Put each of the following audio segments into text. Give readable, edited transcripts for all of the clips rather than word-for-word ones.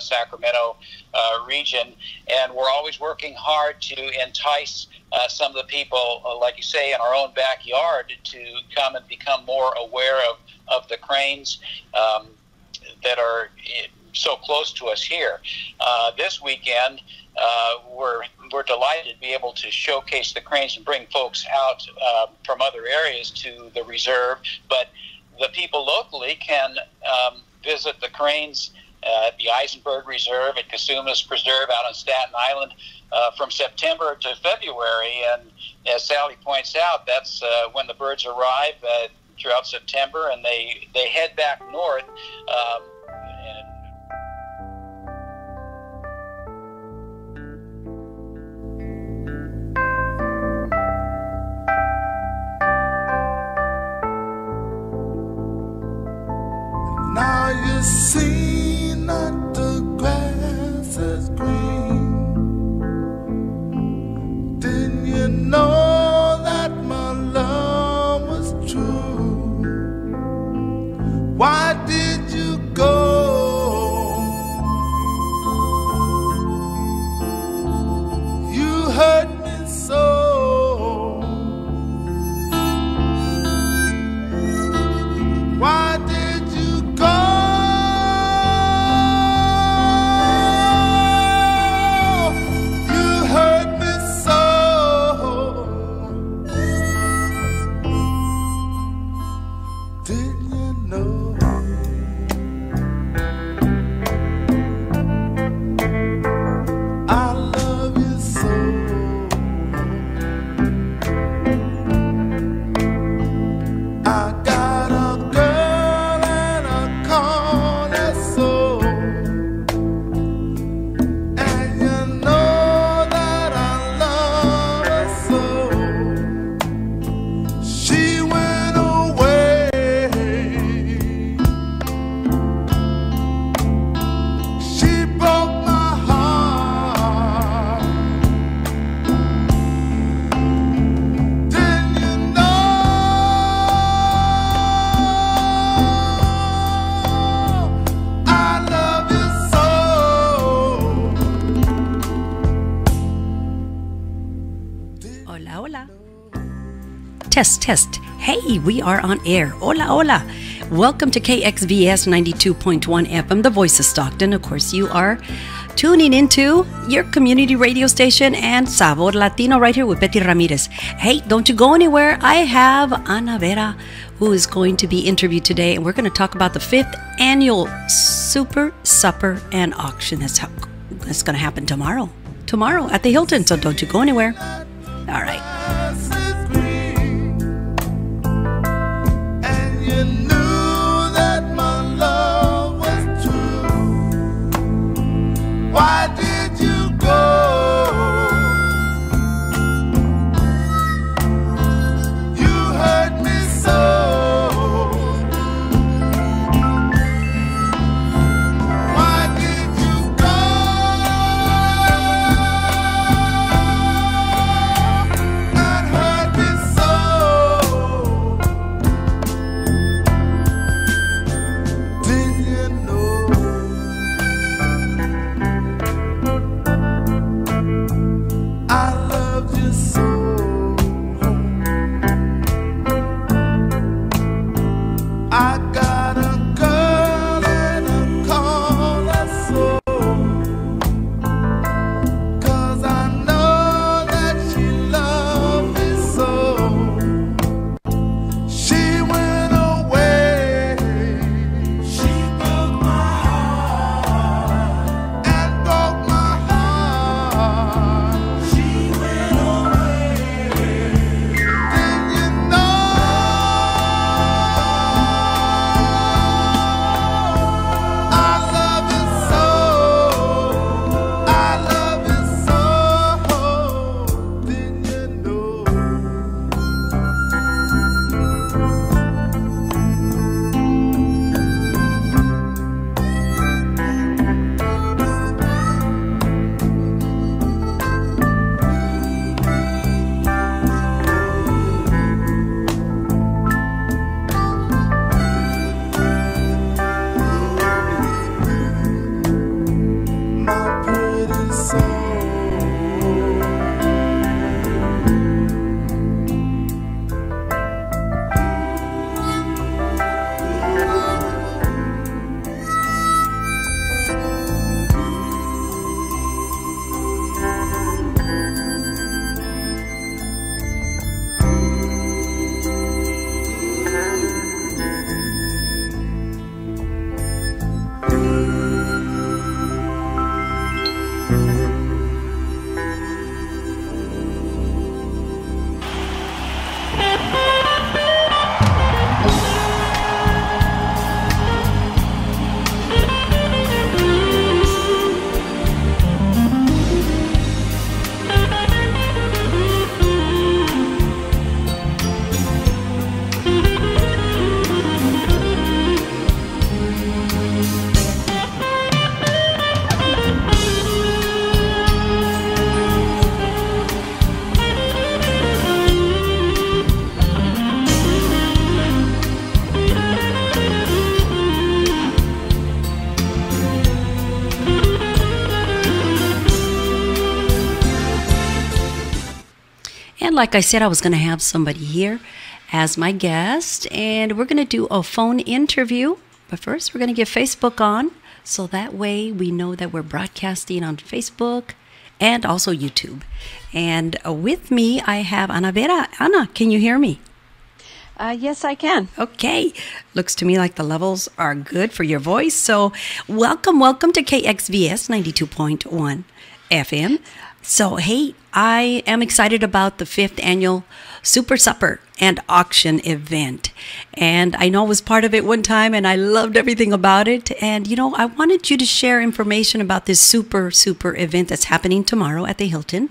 Sacramento region, and we're always working hard to entice some of the people, like you say, in our own backyard to come and become more aware of the cranes that are so close to us here. This weekend, we're delighted to be able to showcase the cranes and bring folks out from other areas to the reserve, but the people locally can visit the cranes at the Eisenberg Reserve, at Casuma's Preserve out on Staten Island from September to February. And as Sally points out, that's when the birds arrive throughout September, and they head back north. Now you see that the grass is green. Didn't you know that my love was true? Why did you go? You hurt me so. Why did you go? You hurt me so. Did you know? I love you so. I got a girl and I call her so, and you know that I love her so. She went away. She broke my heart. Didn't you know? I love you so. Hola, hola. Test, test. Hey, we are on air. Hola, hola. Welcome to KXVS 92.1 FM, the voice of Stockton. Of course, you are tuning into your community radio station and Sabor Latino right here with Betty Ramirez. Hey, don't you go anywhere. I have Ana Vera, who is going to be interviewed today, and we're going to talk about the 5th annual Super Supper and Auction. That's going to happen tomorrow at the Hilton, so don't you go anywhere. All right. Grass is green, and you knew that my love was true. Why did you go? You hurt me so. Why did you go? soul. And like I said, I was going to have somebody here as my guest, and we're going to do a phone interview. But first, we're going to get Facebook on, so that way we know that we're broadcasting on Facebook and also YouTube. And with me, I have Ana Vera. Ana, can you hear me? Yes, I can. Okay. Looks to me like the levels are good for your voice. So welcome to KXVS 92.1 FM. So, hey, I am excited about the 5th annual Super Supper and Auction event. And I know I was part of it one time and I loved everything about it. And, you know, I wanted you to share information about this super event that's happening tomorrow at the Hilton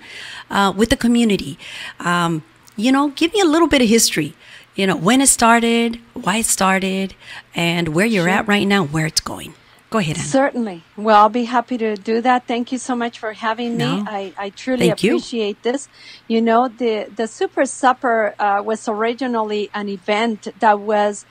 with the community. You know, give me a little bit of history. You know, when it started, why it started, and where you're at right now, where it's going. Go ahead, Ana. Certainly. Well, I'll be happy to do that. Thank you so much for having me. I truly appreciate this. You know, the Super Supper was originally an event that was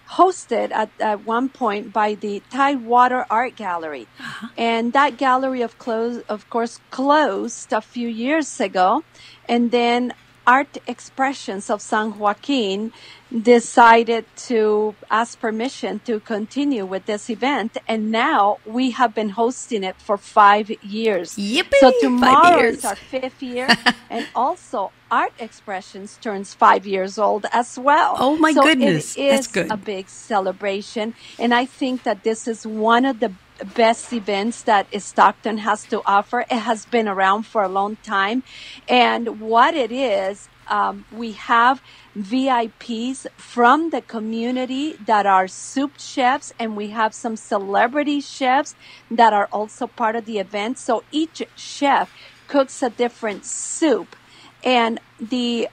hosted at one point by the Tidewater Art Gallery. And that gallery, of course, closed a few years ago. And then Art Expressions of San Joaquin decided to ask permission to continue with this event, and now we have been hosting it for 5 years. Yippee! So tomorrow 5 years. is our 5th year, and also Art Expressions turns 5 years old as well. Oh my goodness, it is that's good. A big celebration, and I think that this is one of the best events that Stockton has to offer. It has been around for a long time, and what it is, we have VIPs from the community that are soup chefs, and we have some celebrity chefs that are also part of the event. So each chef cooks a different soup, and the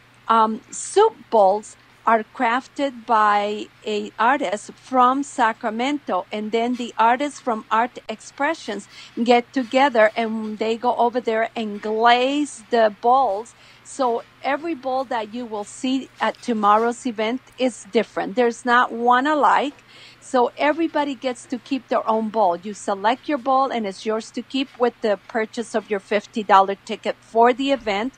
soup bowls are crafted by an artist from Sacramento, and then the artists from Art Expressions get together and they go over there and glaze the bowls. So every bowl that you will see at tomorrow's event is different. There's not one alike. So everybody gets to keep their own bowl. You select your bowl and it's yours to keep with the purchase of your $50 ticket for the event.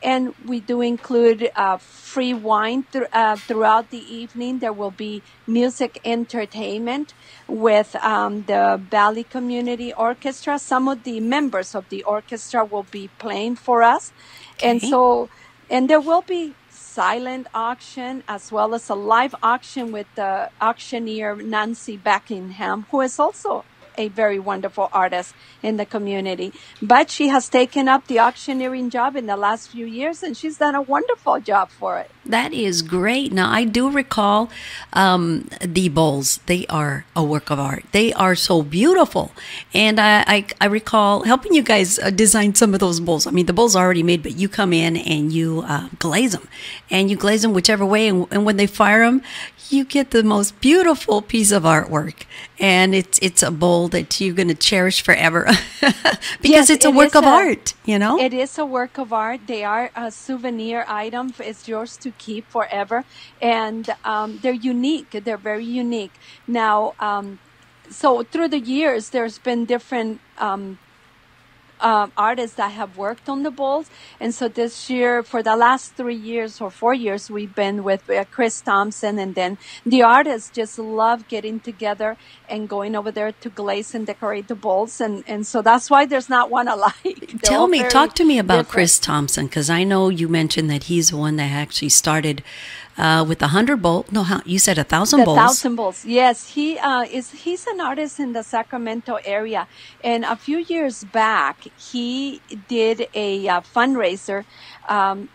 And we do include free wine throughout the evening. There will be music entertainment with the Valley Community Orchestra. Some of the members of the orchestra will be playing for us. Okay. And there will be silent auction as well as a live auction with the auctioneer Nancy Buckingham, who is also a very wonderful artist in the community. But she has taken up the auctioneering job in the last few years, and she's done a wonderful job for it. That is great. Now, I do recall the bowls. They are a work of art. They are so beautiful. And I recall helping you guys design some of those bowls. I mean, the bowls are already made, but you come in and you glaze them. And you glaze them whichever way. And when they fire them, you get the most beautiful piece of artwork. And it's a bowl that you're going to cherish forever because it's a work of art, you know? It is a work of art. They are a souvenir item. It's yours to keep forever. And they're unique. They're very unique. Now, so through the years, there's been different artists that have worked on the bowls. And so this year, for the last 3 years or 4 years, we've been with Chris Thompson. And then the artists just love getting together and going over there to glaze and decorate the bowls. And so that's why there's not one alike. Talk to me about Chris Thompson, because I know you mentioned that he's the one that actually started with the 100 bowl. No, you said 1,000 bowls. 1,000 bowls. Yes, he's an artist in the Sacramento area, and a few years back he did a fundraiser,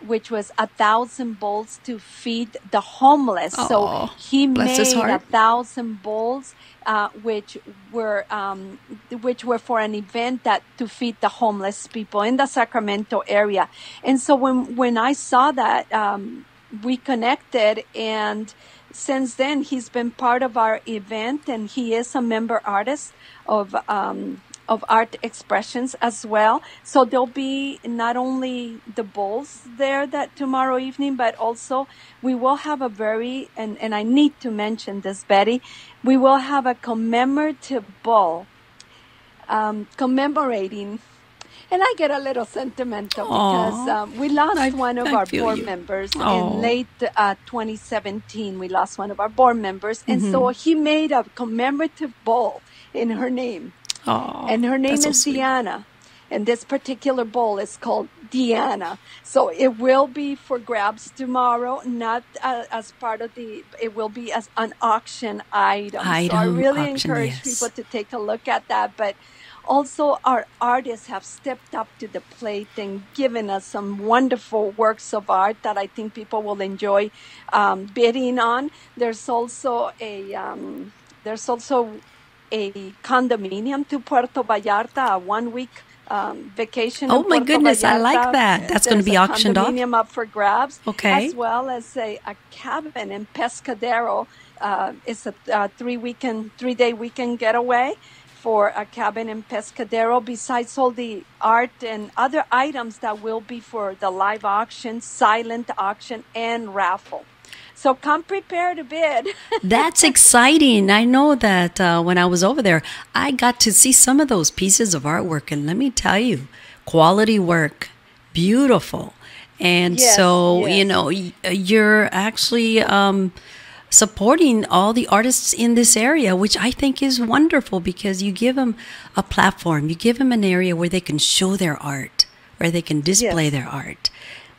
which was 1,000 bowls to feed the homeless. Oh, so he bless his made heart. 1,000 bowls, which were for an event that to feed the homeless people in the Sacramento area. And so when I saw that. We connected, and since then he's been part of our event, and he is a member artist of Art Expressions as well. So there'll be not only the bowls there that tomorrow evening, but also we will have a and I need to mention this, Betty, we will have a commemorative bowl commemorating. And I get a little sentimental because we lost one of our board members in late 2017. We lost one of our board members. And so he made a commemorative bowl in her name. And her name is Deanna. And this particular bowl is called Deanna. So it will be for grabs tomorrow, not as part of it will be as an auction item. So I really encourage people to take a look at that. But also, our artists have stepped up to the plate and given us some wonderful works of art that I think people will enjoy bidding on. There's also a condominium to Puerto Vallarta, a 1-week vacation. Oh my goodness, I like that. That's going to be auctioned off. Condominium up for grabs. Okay. As well as a cabin in Pescadero. It's a 3-day weekend getaway for a cabin in Pescadero, besides all the art and other items that will be for the live auction, silent auction, and raffle. So come prepared to bid. That's exciting. I know that when I was over there, I got to see some of those pieces of artwork. And let me tell you, quality work, beautiful. And you know, you're actually supporting all the artists in this area, which I think is wonderful because you give them a platform, you give them an area where they can show their art, where they can display their art,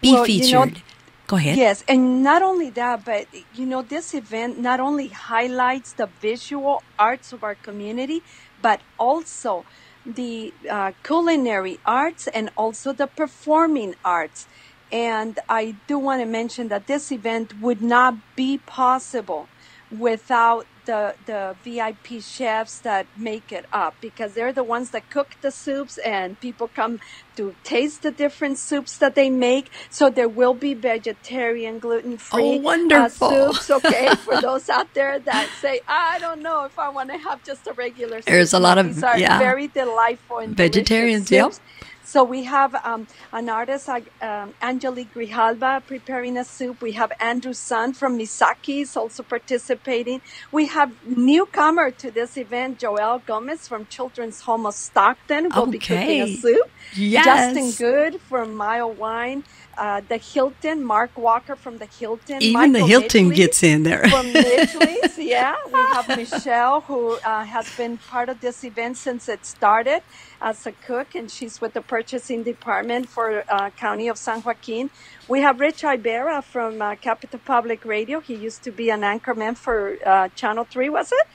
be featured. You know, go ahead. Yes, and not only that, but you know, this event not only highlights the visual arts of our community, but also the culinary arts and also the performing arts. And I do want to mention that this event would not be possible without the VIP chefs that make it up, because they're the ones that cook the soups and people come to taste the different soups that they make. So there will be vegetarian, gluten-free soups, okay, for those out there that say, I don't know if I want to have just a regular soup. There's a lot of, These are very delightful and vegetarians, soups. So we have an artist, Angelique Grijalva, preparing a soup. We have Andrew Sun from Misaki is also participating. We have newcomer to this event, Joel Gomez from Children's Home of Stockton will be cooking a soup. Yes. Justin Good from Mile Wine. The Hilton, Mark Walker from the Hilton. Even Michael the Hilton Midgley gets in there. From Midgley's, yeah. We have Michelle, who has been part of this event since it started as a cook, and she's with the purchasing department for County of San Joaquin. We have Rich Ibera from Capital Public Radio. He used to be an anchorman for Channel 3, was it?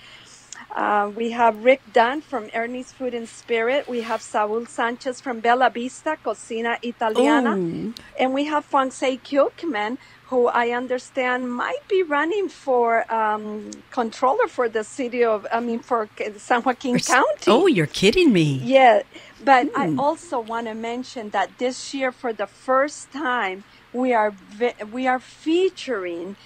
We have Rick Dunn from Ernie's Food and Spirit. We have Saul Sanchez from Bella Vista, Cocina Italiana. Ooh. And we have Fonse Kilkman, who I understand might be running for controller for the city of, for San Joaquin County. Oh, you're kidding me. Yeah. But I also want to mention that this year, for the first time, we are featuring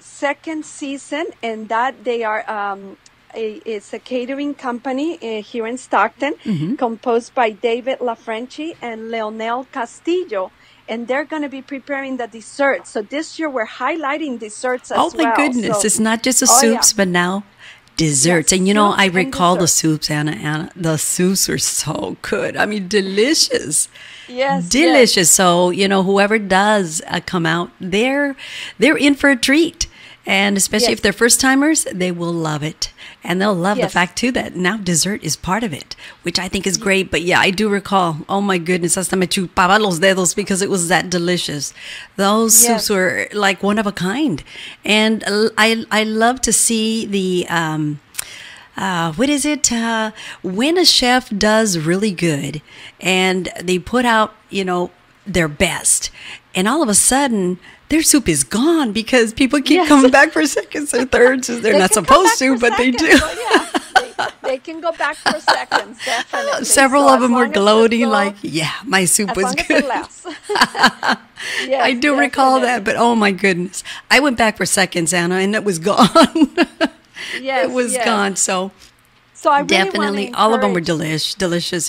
second season, and that they are it's a catering company here in Stockton, composed by David LaFrenchi and Leonel Castillo, and they're going to be preparing the desserts. So this year we're highlighting desserts as well. Oh my goodness, it's not just the soups, but now desserts. Yes, And I soups and recall the desserts. soups, Anna. The soups are so good. I mean, delicious. Yes, yes, Delicious. So, whoever does come out, they're in for a treat. And especially if yes, they're first timers, they will love it. And they'll love the yes, fact too that now dessert is part of it, which I think is great. But yeah, I do recall, oh my goodness, hasta me chupaba los dedos because it was that delicious. Those soups yes, were like one of a kind. And I love to see the what is it? When a chef does really good and they put out, their best, and all of a sudden their soup is gone because people keep yes. coming back for seconds or thirds. They're They not can come supposed back for to, but they do. seconds. Oh yeah, they can go back for seconds, definitely. Several So of as them were long as it's gloating, still, like, yeah, my soup as was long as it good. lasts. I Yes, do recall that, definitely. but oh my goodness. I went back for seconds, Anna, and it was gone. It Yes, was yes. gone. So So I really want to definitely, all of them were encourage. delicious.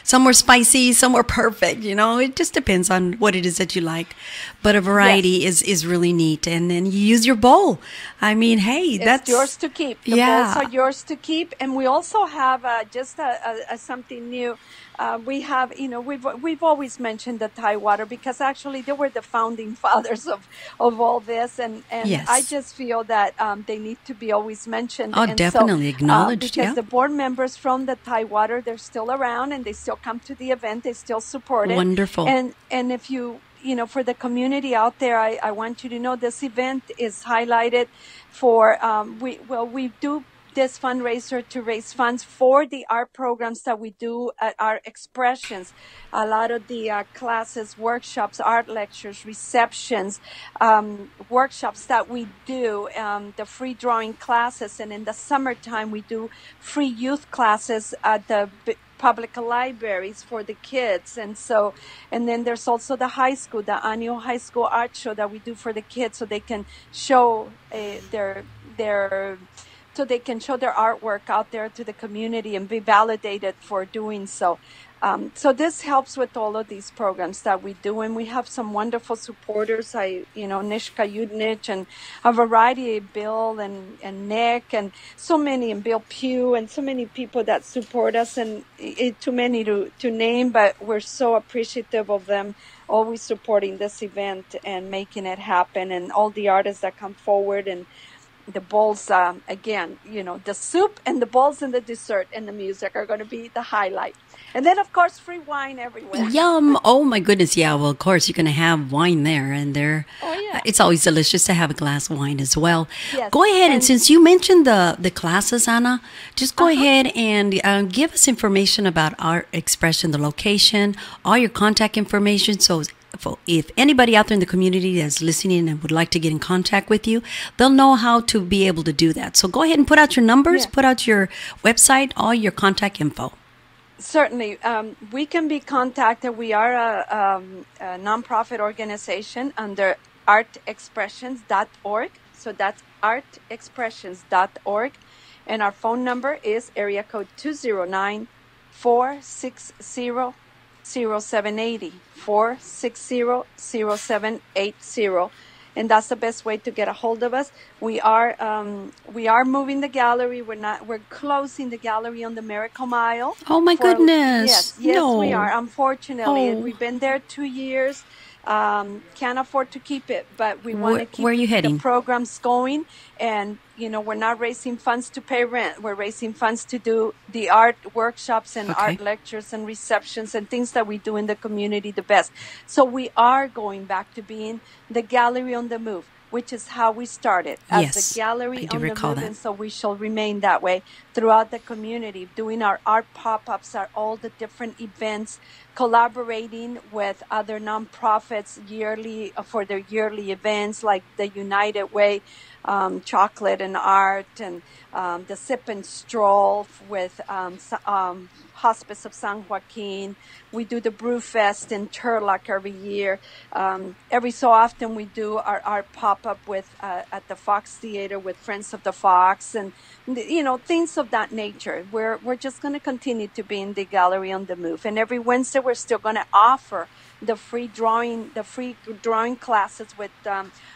Some were spicy, some were perfect. It just depends on what it is that you like. But a Yes, variety is really neat. And then you use your bowl. I mean, hey, it's yours that's, to keep. The bowls are yeah, yours to keep, and we also have just something new. We have, we've always mentioned the Thai water because actually they were the founding fathers of all this, and I yes. just feel that they need to be always mentioned. Oh, And so, definitely acknowledged. because Yeah. the board members from the Thai water, they're still around and they still come to the event, they still support it, Wonderful. and if for the community out there, I want you to know this event is highlighted for we do this fundraiser to raise funds for the art programs that we do at our expressions. A lot of the classes, workshops, art lectures, receptions, workshops that we do, the free drawing classes, and in the summertime we do free youth classes at the public libraries for the kids. And then there's also the high school, the annual high school art show that we do for the kids so they can show their so they can show their artwork out there to the community and be validated for doing so. So this helps with all of these programs that we do, and we have some wonderful supporters. Nishka Yudnich and a variety, Bill and Nick, and so many, and Bill Pugh, and so many people that support us, and too many to name, but we're so appreciative of them always supporting this event and making it happen, and all the artists that come forward, and the bowls, again, the soup and the bowls and the dessert and the music are going to be the highlight. And then, of course, free wine everywhere. Yum. Oh my goodness. Yeah. Well, of course, you're going to have wine there, and Oh, yeah. it's always delicious to have a glass of wine as well. Yes. Go ahead. And And, since you mentioned the classes, Anna, just go uh-huh. ahead and give us information about Art Expression, the location, all your contact information. So if anybody out there in the community that's listening and would like to get in contact with you, they'll know how to be able to do that. So go ahead and put out your numbers, Yeah. put out your website, all your contact info. Certainly, we can be contacted. We are a nonprofit organization under artexpressions.org. So that's artexpressions.org. And our phone number is area code 209-460-0780, 460-0780. And that's the best way to get a hold of us. We are moving the gallery. We're closing the gallery on the Miracle Mile. Oh my Yes, goodness. we No. are. Unfortunately, Oh, we've been there 2 years. Can't afford to keep it, but we want to where keep are you the heading? programs going. And we're not raising funds to pay rent. We're raising funds to do the art workshops and Okay. art lectures and receptions and things that we do in the community the best. So we are going back to being the gallery on the move, which is how we started, as Yes, the gallery I do on the recall move, that. and so we shall remain that way throughout the community, doing our art pop-ups, all the different events, collaborating with other nonprofits yearly for their yearly events, like the United Way, chocolate and art, and the sip and stroll with Hospice of San Joaquin. We do the Brew Fest in Turlock every year. Every so often we do our art pop-up with at the Fox Theater with Friends of the Fox, and things of that nature. We're just going to continue to be in the gallery on the move, and every Wednesday we're still going to offer the free drawing classes with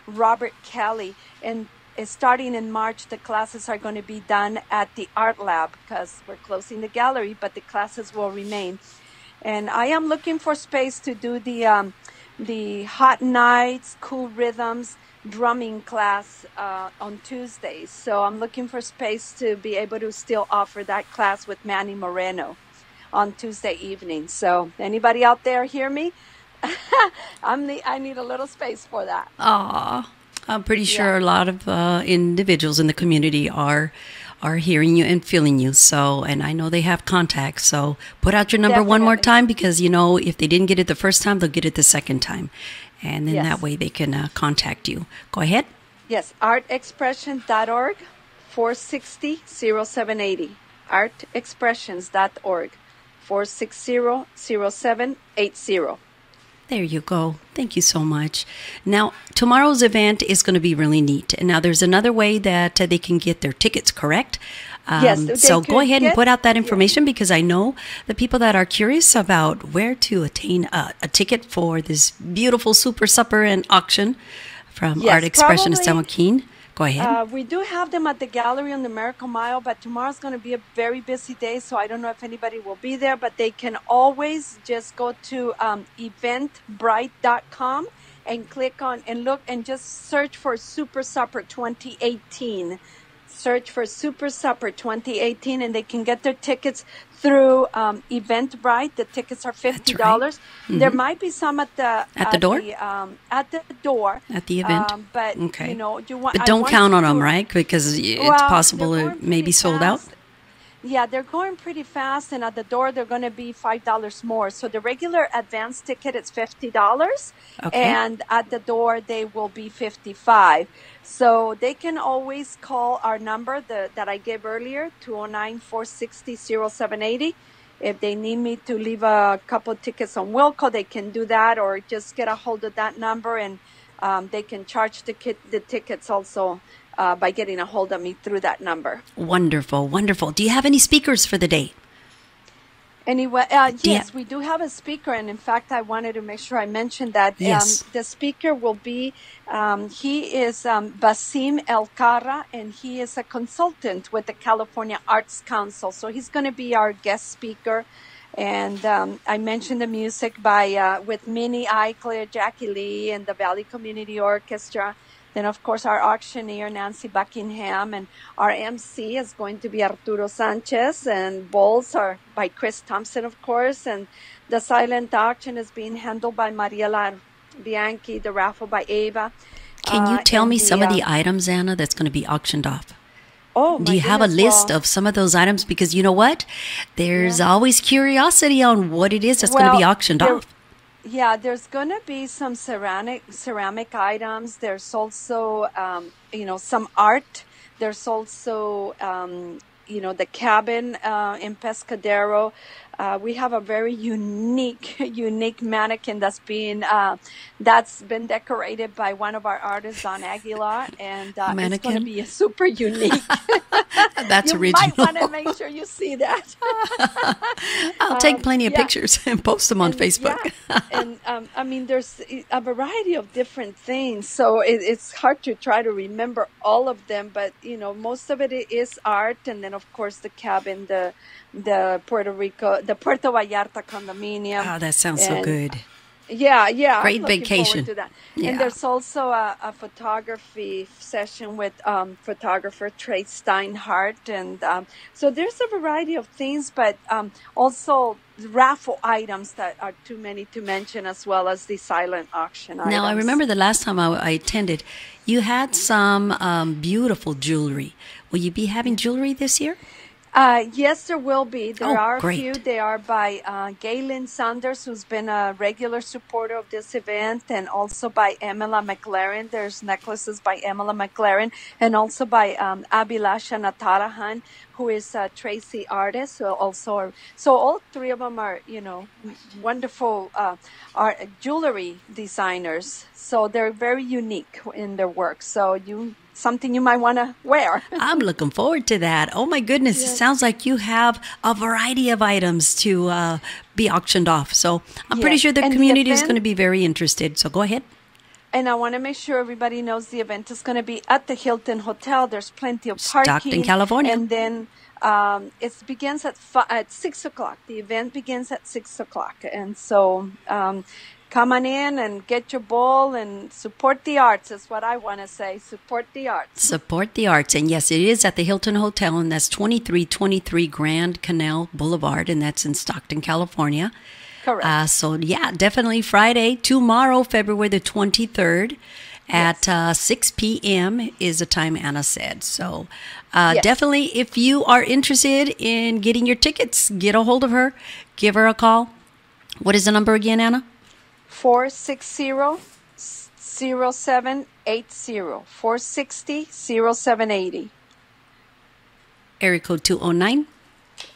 Robert Kelly. And starting in March, the classes are going to be done at the art lab because we're closing the gallery, but the classes will remain. And I am looking for space to do the Hot Nights, Cool Rhythms drumming class on Tuesdays. So I'm looking for space to be able to still offer that class with Manny Moreno on Tuesday evening. So anybody out there hear me? I need a little space for that. Aw, I'm pretty sure a lot of individuals in the community are hearing you and feeling you. So, and I know they have contacts. So put out your number one more time, because, you know, if they didn't get it the first time, they'll get it the second time. And then that way they can contact you. Go ahead. Yes, artexpression.org, 460-0780. artexpressions.org, 460-0780. There you go. Thank you so much. Now, tomorrow's event is going to be really neat. Now, there's another way that they can get their tickets, correct? Yes. So go ahead and put out that information, because I know the people that are curious about where to attain a ticket for this beautiful super supper and auction from Art Expression of San Joaquin. Go ahead. We do have them at the gallery on the Miracle Mile, but tomorrow's going to be a very busy day, so I don't know if anybody will be there, but they can always just go to eventbrite.com and click on and look and just search for Super Supper 2018. Search for Super Supper 2018, and they can get their tickets through Eventbrite. The tickets are $50. Right. There might be some at the door. At the door at the event. But you know, But don't count on them, right? Because it's possible it may be sold out. Yeah, they're going pretty fast, and at the door they're going to be $5 more. So the regular advance ticket is $50, and at the door they will be $55. So they can always call our number that I gave earlier, 209-460-0780. If they need me to leave a couple tickets on Wilco, they can do that, or just get a hold of that number, and they can charge the tickets also by getting a hold of me through that number. Wonderful, wonderful. Do you have any speakers for the day? Anyway, yes, we do have a speaker, and in fact, I wanted to make sure I mentioned that. Yes. The speaker will be, he is Basim Elkara, and he is a consultant with the California Arts Council. So he's going to be our guest speaker. And I mentioned the music by with Minnie Eichler, Jackie Lee, and the Valley Community Orchestra. Then, of course, our auctioneer, Nancy Buckingham, and our MC is going to be Arturo Sanchez, and bowls are by Chris Thompson, of course, and the silent auction is being handled by Mariela Bianchi, the raffle by Ava. Can you tell me some of the items, Anna, that's going to be auctioned off? Oh, do you have a list of some of those items? Because you know what? There's always curiosity on what it is that's going to be auctioned off. Yeah, there's going to be some ceramic items. There's also, some art. There's also, the cabin in Pescadero. We have a very unique mannequin that's been decorated by one of our artists, Don Aguilar, and it's going to be a super unique. That's original. You might want to make sure you see that. I'll take plenty of pictures and post them on Facebook. And there's a variety of different things, so it's hard to try to remember all of them, but most of it is art, and then of course the cabin, the Puerto Vallarta condominium. Oh, that sounds so good. Yeah. Great vacation. To that. Yeah. And there's also a photography session with photographer Trey Steinhardt. And so there's a variety of things, but also raffle items that are too many to mention, as well as the silent auction items. Now, I remember the last time I attended, you had some beautiful jewelry. Will you be having jewelry this year? Yes, there will be. There are great. a few. They are by Galen Saunders, who's been a regular supporter of this event, and also by Emila McLaren. There's necklaces by Emila McLaren, and also by Abhilasha Natarajan, who is a Tracy artist. So all three of them are, wonderful art jewelry designers. So they're very unique in their work. So something you might want to wear. I'm looking forward to that. Oh my goodness. Yes. It sounds like you have a variety of items to be auctioned off. So I'm pretty sure the community is going to be very interested. So go ahead. And I want to make sure everybody knows the event is going to be at the Hilton Hotel. There's plenty of parking. Stockton, California. And then it begins at 6 o'clock. The event begins at 6 o'clock. And so come on in and get your bowl and support the arts is what I want to say. Support the arts. Support the arts. And yes, it is at the Hilton Hotel, and that's 2323 Grand Canal Boulevard, and that's in Stockton, California. Correct. So, yeah, definitely Friday, tomorrow, February the 23rd at 6 p.m. is the time Anna said. So, definitely, if you are interested in getting your tickets, get a hold of her. Give her a call. What is the number again, Anna? 460-0780. 460-0780. Area code 209?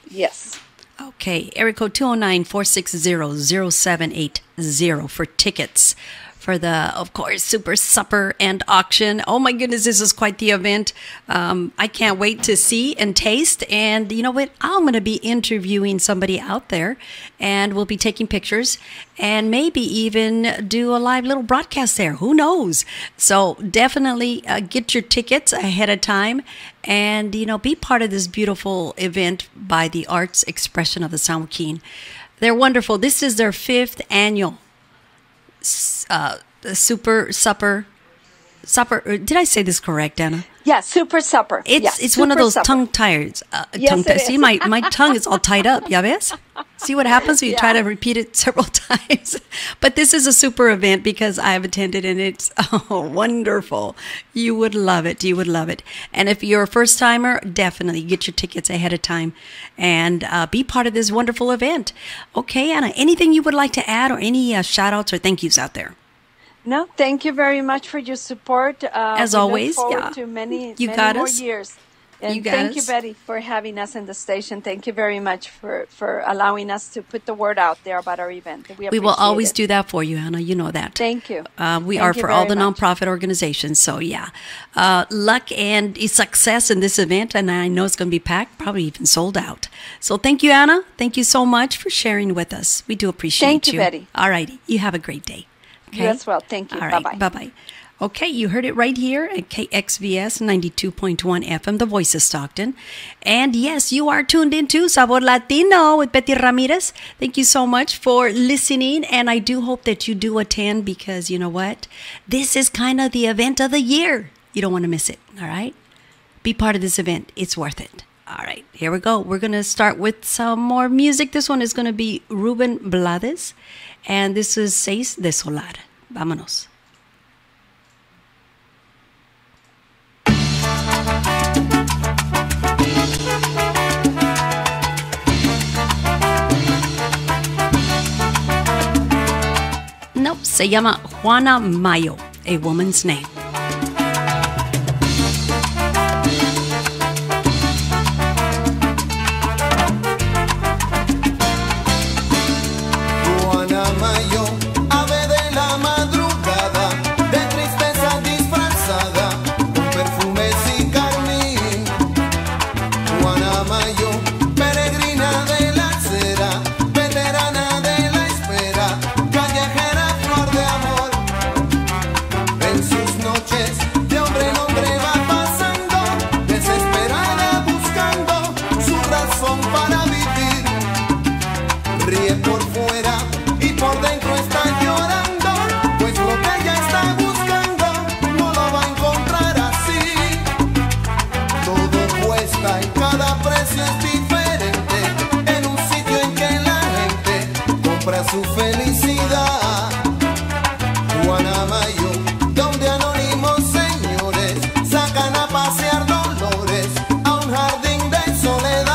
Yes. Okay, area code 209-460-0780 for tickets for the, of course, Super Supper and auction. Oh my goodness, this is quite the event. I can't wait to see and taste. And you know what? I'm going to be interviewing somebody out there, and we'll be taking pictures and maybe even do a live little broadcast there. Who knows? So definitely get your tickets ahead of time and, you know, be part of this beautiful event by the Arts Expression of the San Joaquin. They're wonderful. This is their 5th annual Super Supper. Did I say this correct, Anna? Yeah, Super Supper. It's one of those tongue tires. See, my tongue is all tied up. ¿Ya ves? See what happens when you try to repeat it several times? But this is a super event because I've attended, and it's wonderful. You would love it. You would love it. And if you're a first timer, definitely get your tickets ahead of time and be part of this wonderful event. Okay, Anna, anything you would like to add, or any shout outs or thank yous out there? No, thank you very much for your support. As always, look forward to many more years. And thank you, Betty, for having us in the station. Thank you very much for allowing us to put the word out there about our event. We will always do that for you, Anna. You know that. Thank you. We are for all the nonprofit organizations. So, yeah. Luck and success in this event. And I know it's going to be packed, probably even sold out. So, thank you, Anna. Thank you so much for sharing with us. We do appreciate you. Thank you, Betty. All righty. You have a great day. Okay? You as well. Thank you. All right. Bye-bye. Bye-bye. Okay, you heard it right here at KXVS 92.1 FM, the voice of Stockton. And yes, you are tuned into Sabor Latino with Betty Ramirez. Thank you so much for listening. And I do hope that you do attend because you know what? This is kind of the event of the year. You don't want to miss it. All right? Be part of this event. It's worth it. All right, here we go. We're going to start with some more music. This one is going to be Ruben Blades. And this is Seis de Solar. Vámonos. Nope, se llama Juana Mayo, A Woman's Name. Juana Mayo, ave de la madrugada, de tristeza disfrazada, con perfumes y carmín. Juana Mayo, peregrina de la acera, veterana de la espera, callejera flor de amor. En sus noches de hombre en hombre va pasando, desesperada buscando su razón para vivir. Ríe por fuera y por dentro está llorando, pues lo que ella está buscando no lo va a encontrar así. Todo cuesta y cada precio es diferente, en un sitio en que la gente compra su felicidad. Juana Mayo, donde anónimos señores sacan a pasear dolores a un jardín de soledad.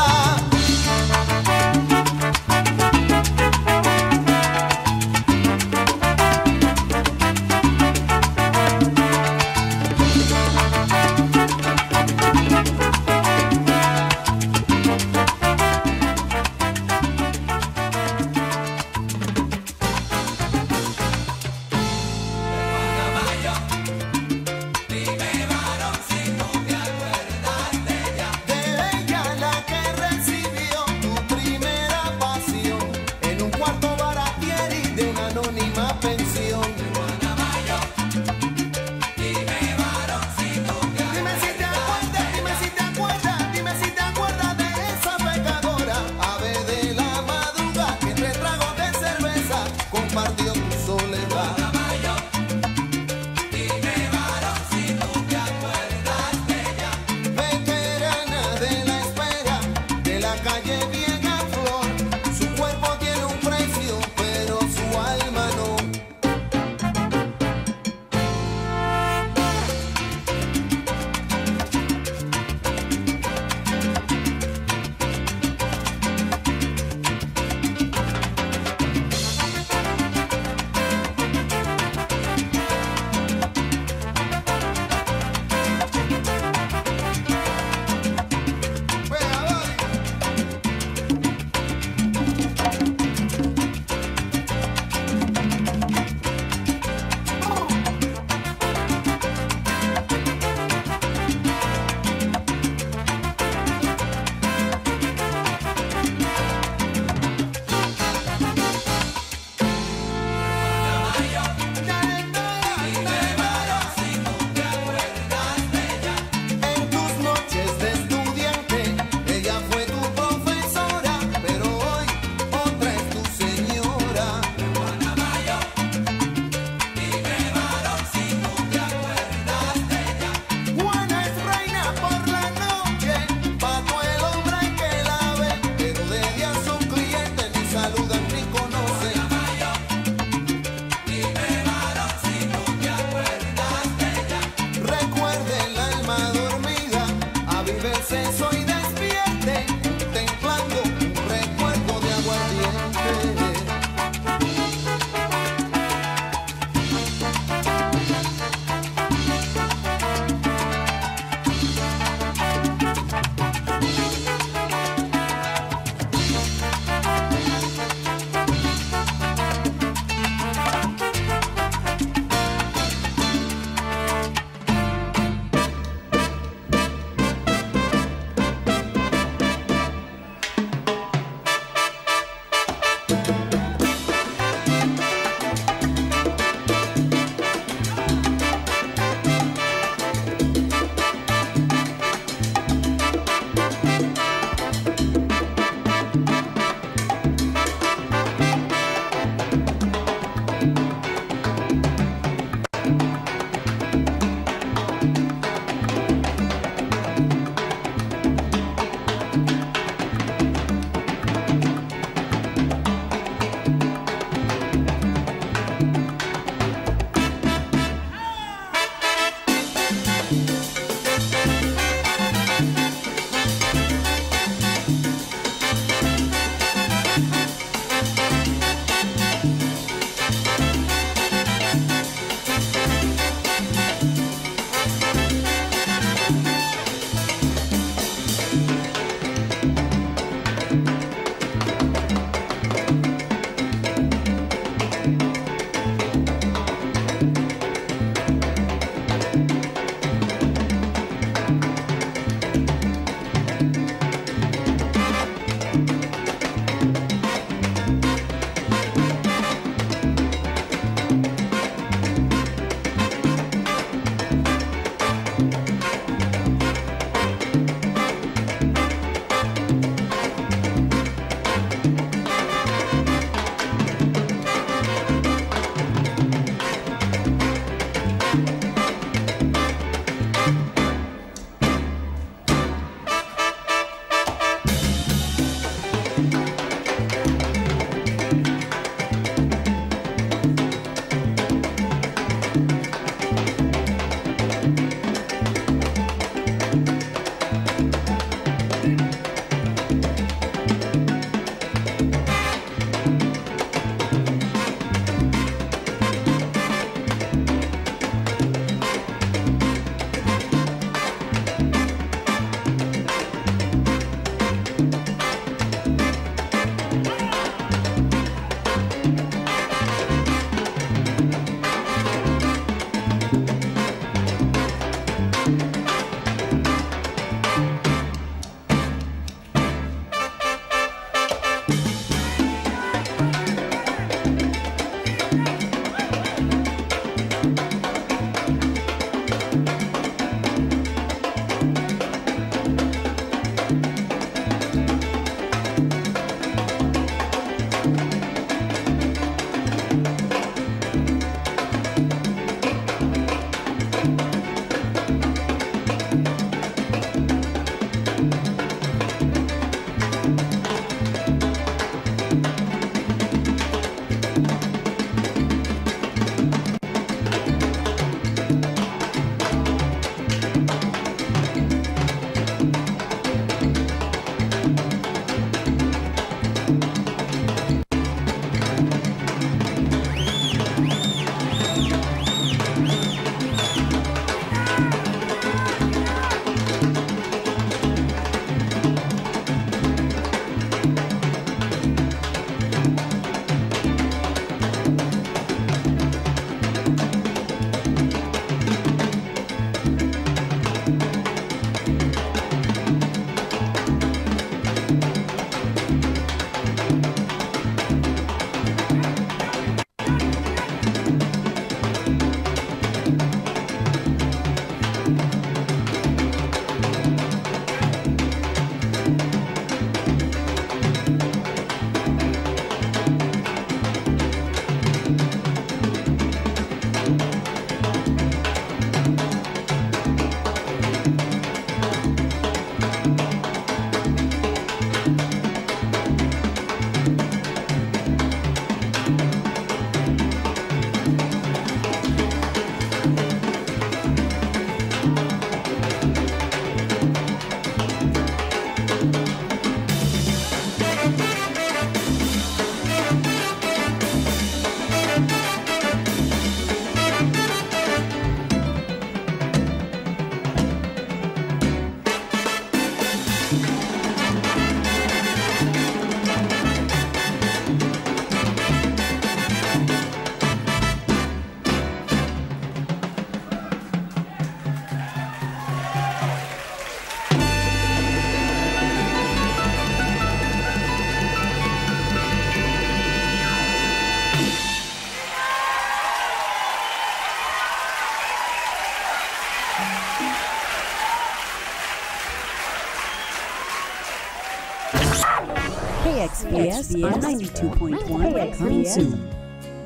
KXVS on 92.1 coming soon.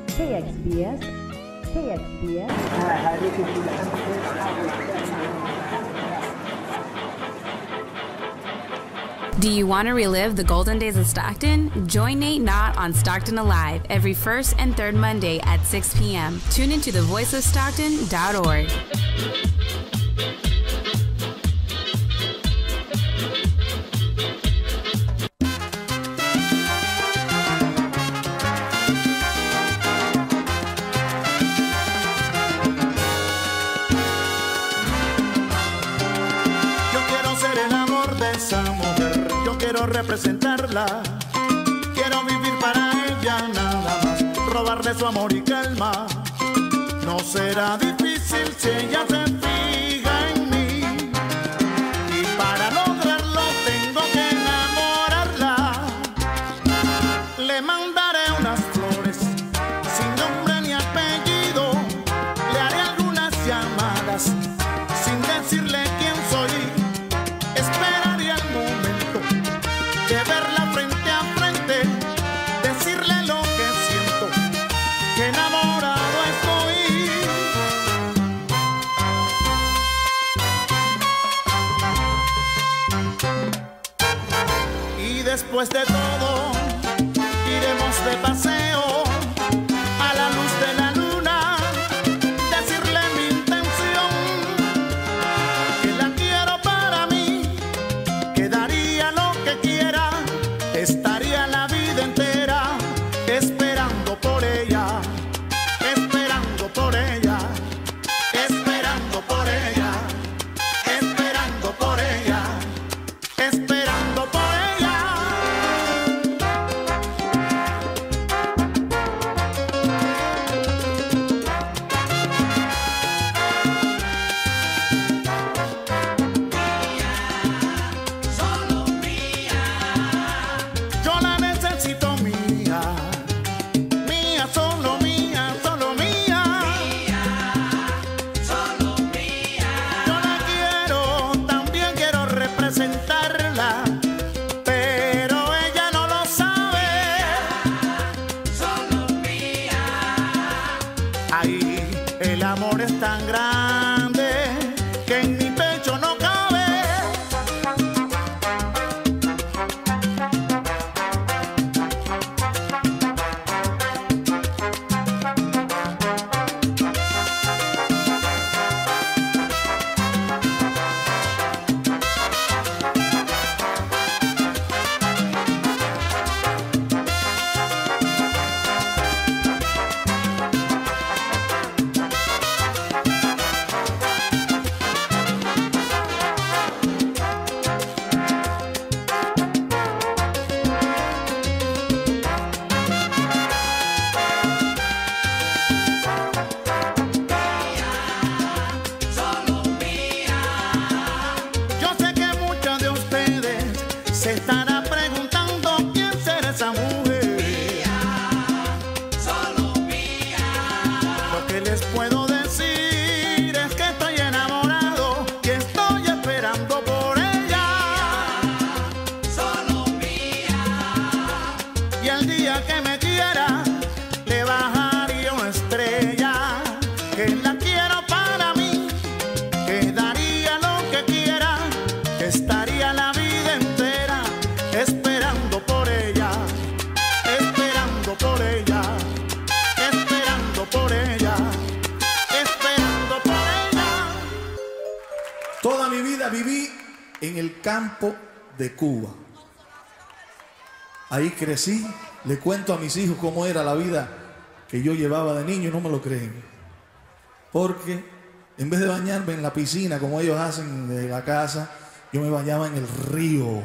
KXVS. Do you want to relive the golden days of Stockton? Join Nate Knott on Stockton Alive every first and third Monday at 6 p.m. Tune into thevoiceofstockton.org. Quiero representarla, quiero vivir para ella nada más, robarle su amor y calma. No será difícil si ella se fija en mí, y para lograrlo tengo que enamorarla. Le mandaré unas flores sin nombre ni apellido, le haré algunas llamadas sin decirle quién soy. Esperaría el momento de verla frente a frente, decirle lo que siento, que enamorado estoy. Y después de todo, iremos de paseo a la luz de la luna, decirle mi intención, que la quiero para mí, que daría lo que quiera, estaría la vida entera esperando por ella, esperando por ella, esperando por ella, esperando por ella, esperando por ella. Yo la necesito mía, mía, solo mía, solo mía. Solo mía. Yo la quiero, también quiero representarla, pero ella no lo sabe. Solo mía. Ahí el amor es tan grande que en mi pecho no cabe. Yo sé que muchos de ustedes se estarán preguntando quién será esa mujer. Solo mía. Lo que les puedo decir es que estoy enamorado y estoy esperando por ella. Solo mía. Y el día que me quiera, le bajaría una estrella, que la quiero para mí, que daría lo que quiera, que estaría la vida entera esperando por ella, esperando por ella, esperando por ella, esperando por ella. Toda mi vida viví en el campo de Cuba. Ahí crecí. Le cuento a mis hijos cómo era la vida que yo llevaba de niño y no me lo creen. Porque en vez de bañarme en la piscina como ellos hacen de la casa, yo me bañaba en el río.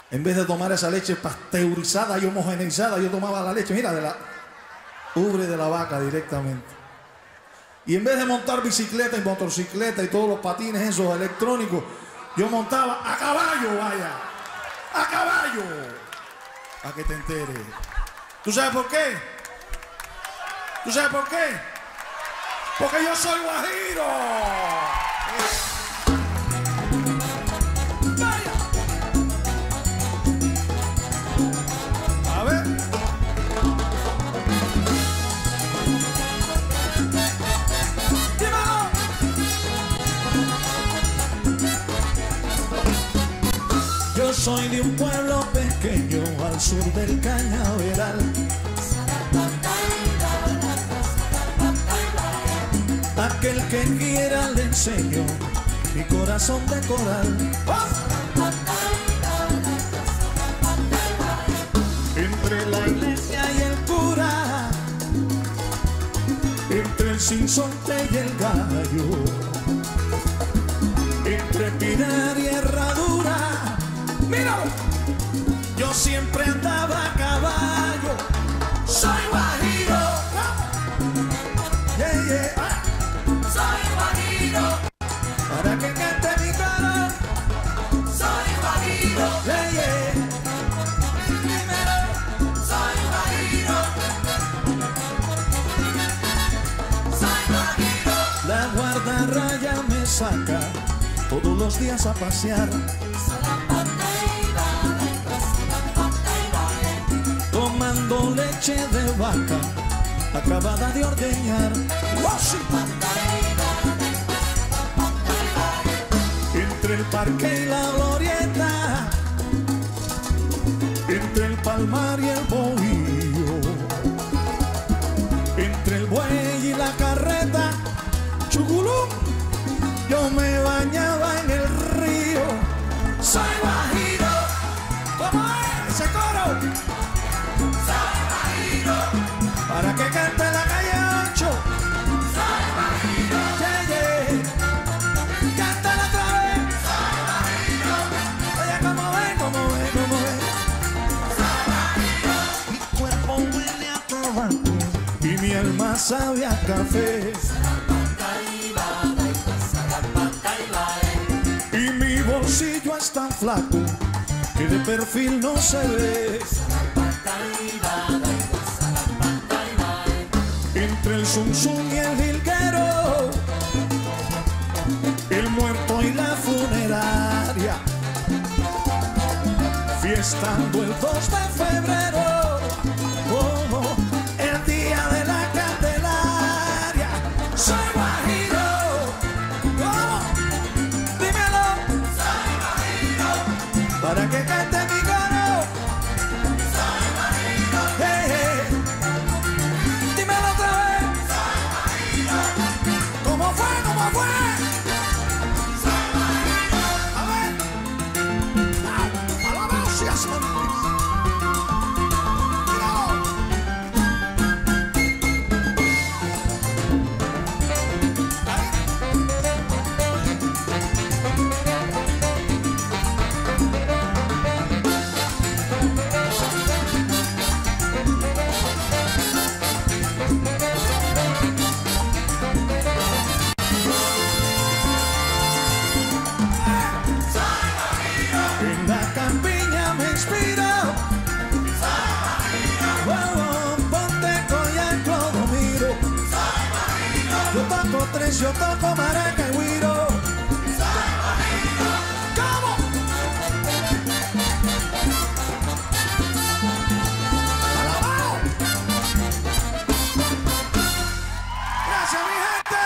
En vez de tomar esa leche pasteurizada y homogeneizada, yo tomaba la leche, mira, de la ubre de la vaca directamente. Y en vez de montar bicicleta y motocicleta y todos los patines esos electrónicos, yo montaba a caballo, vaya, a caballo, para que te enteres. ¿Tú sabes por qué? ¿Tú sabes por qué? Porque yo soy guajiro. Vaya. Soy de un pueblo pequeño al sur del Cañaveral. Aquel que quiera le enseño mi corazón de coral. Entre la iglesia y el cura, entre el sinsonte y el gallo, entre pinar y herradura, míralo, yo siempre andaba a caballo. Soy guajiro, yeah, yeah. Soy guajiro, para que cante mi coro. Soy guajiro, yeah, yeah. Dímelo, soy guajiro, soy guajiro. La guardarraya me saca todos los días a pasear. Tomando leche de vaca acabada de ordeñar. Entre el parque y la glorieta, entre el palmar y el bohío, entre el buey y la carreta, chugulú, yo me bañaba en el río. Soy guajiro, ¿cómo es ese coro? Soy guajiro, para que cante la calle 8. Soy guajiro, yeah, yeah. Cántala otra vez. Soy guajiro, oye cómo ve, cómo ve, cómo ve. Soy guajiro, mi cuerpo huele a tabaco y mi alma sabe a café. Y mi bolsillo es tan flaco que de perfil no se ve. Entre el zum zum y el jilguero, el muerto y la funeraria, fiestando el 2 de febrero, oh, oh, el día de la Candelaria. Soy guajiro, ¿cómo? Dímelo. Soy guajiro, para que cante mi coro. Soy guajiro, hey, hey. Dímelo otra vez. Soy guajiro. ¿Cómo fue? ¿Cómo fue? Soy guajiro. A ver. Alabado seas, Ramirez. En la campiña me inspiro. Oh, oh, ponte colla, Clodomiro. Yo toco tres, yo toco maraca y güiro. ¿Cómo? ¡Alabao! Gracias, mi gente.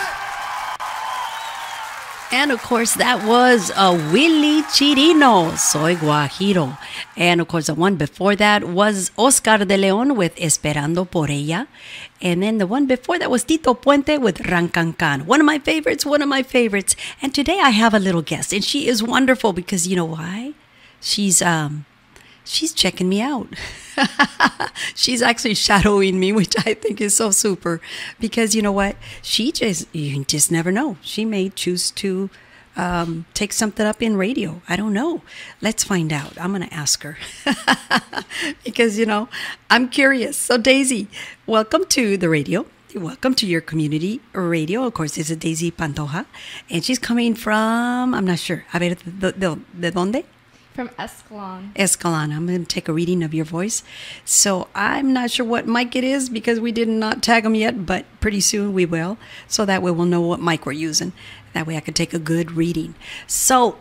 And of course, that was a Willie Chirino, Soy Guajiro. And of course, the one before that was Oscar de Leon with Esperando por Ella. And then the one before that was Tito Puente with Rancancan. One of my favorites, one of my favorites. And today I have a little guest, and she is wonderful because you know why? She's checking me out. She's actually shadowing me, which I think is so super because you know what? You just never know. She may choose to take something up in radio. I don't know. Let's find out. I'm going to ask her because, you know, I'm curious. So Daisy, welcome to the radio. Welcome to your community radio. Of course, this is Daisy Pantoja, and she's coming from, I'm not sure. A ver, ¿de dónde? From Escalon. Escalon. I'm going to take a reading of your voice. So I'm not sure what mic it is because we did not tag them yet, but pretty soon we will. So that way we'll know what mic we're using. That way I can take a good reading. So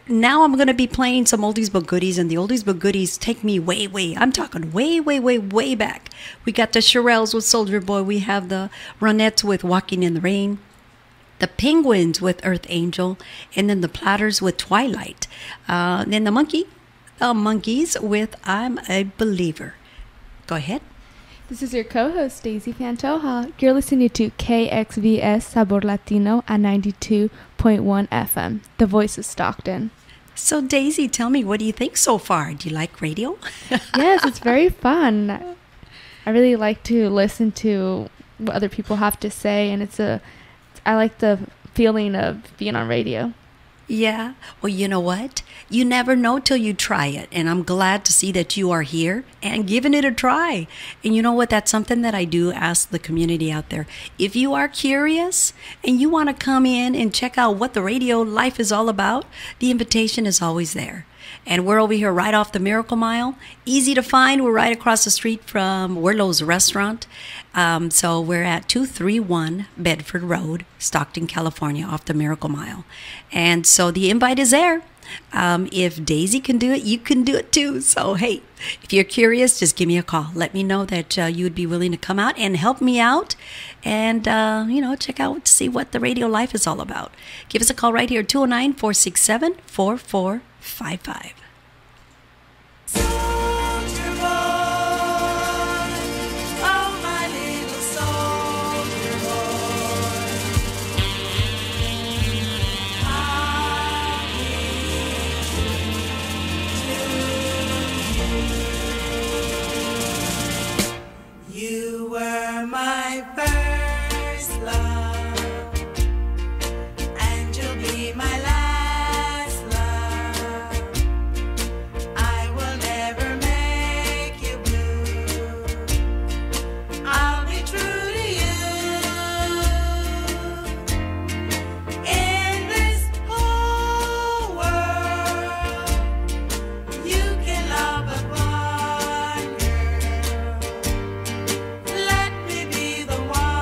now I'm going to be playing some oldies but goodies, and the oldies but goodies take me way, I'm talking way back. We got the Shirelles with Soldier Boy. We have the Ronettes with Walking in the Rain. The Penguins with Earth Angel, and then the Platters with Twilight. Then the the Monkeys with I'm a Believer. Go ahead. This is your co-host, Daisy Pantoja. You're listening to KXVS Sabor Latino at 92.1 FM, the voice of Stockton. So, Daisy, tell me, what do you think so far? Do you like radio? Yes, it's very fun. I really like to listen to what other people have to say, and I like the feeling of being on radio. Yeah. Well, you know what? You never know till you try it. And I'm glad to see that you are here and giving it a try. And you know what? That's something that I do ask the community out there. If you are curious and you want to come in and check out what the radio life is all about, the invitation is always there. And we're over here right off the Miracle Mile. Easy to find. We're right across the street from Werlo's Restaurant. So we're at 231 Bedford Road, Stockton, California, off the Miracle Mile. And so the invite is there. If Daisy can do it, you can do it too. So, hey, if you're curious, just give me a call. Let me know that you would be willing to come out and help me out and, check out to see what the radio life is all about. Give us a call right here, 209-467-4455. You were my first love, and you'll be my last love. I will never make you blue. I'll be true to you. In this whole world, you can love but one girl. Let me be the one.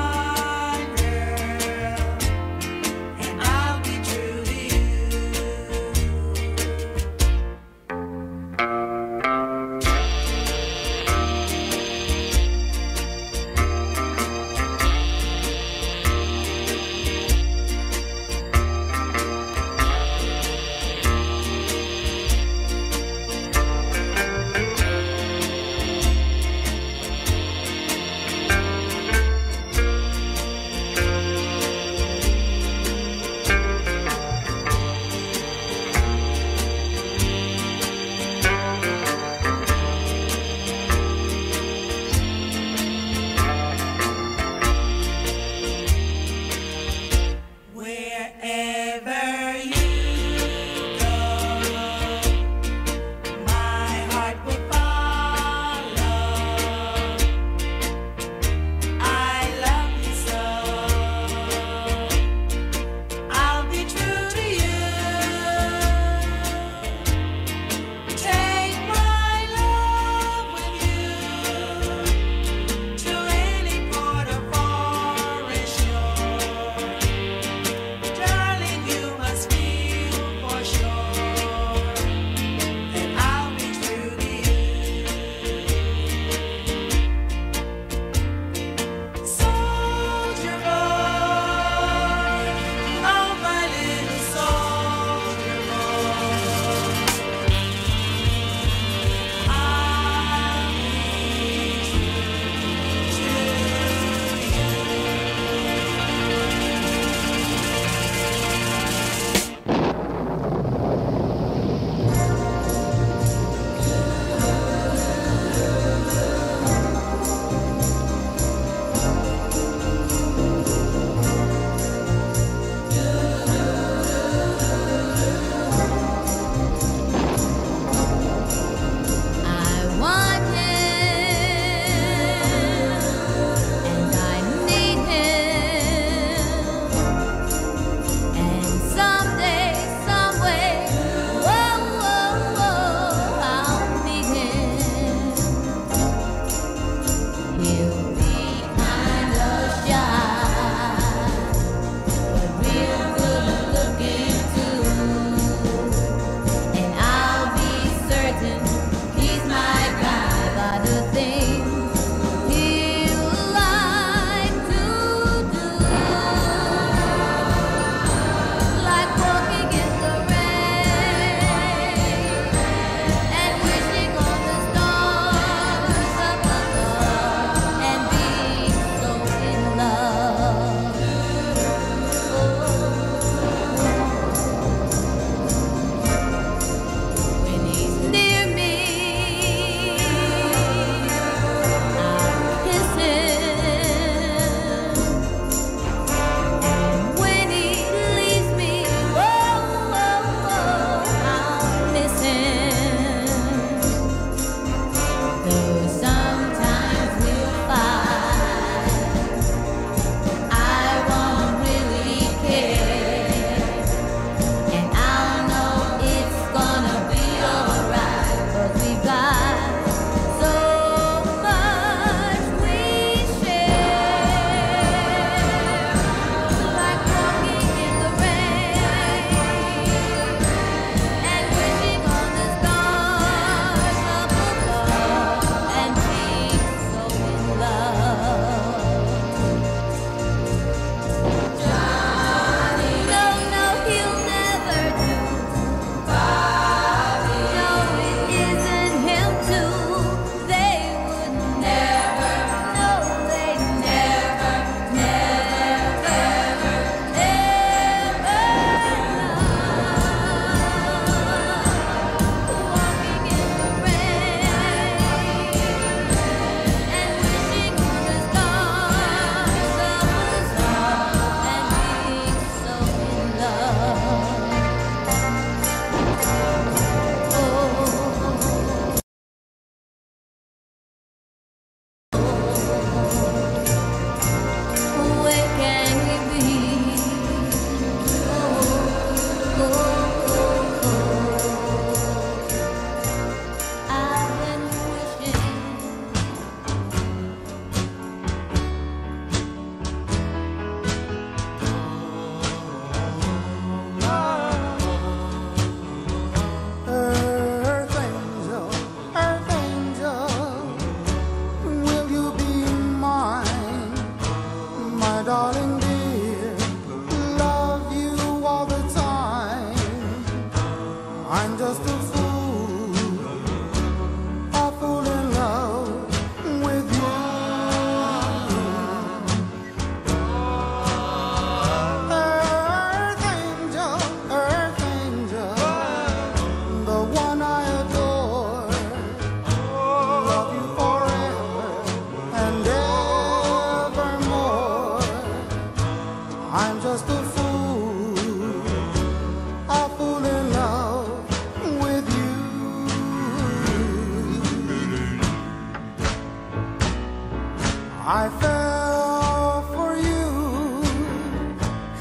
I fell for you,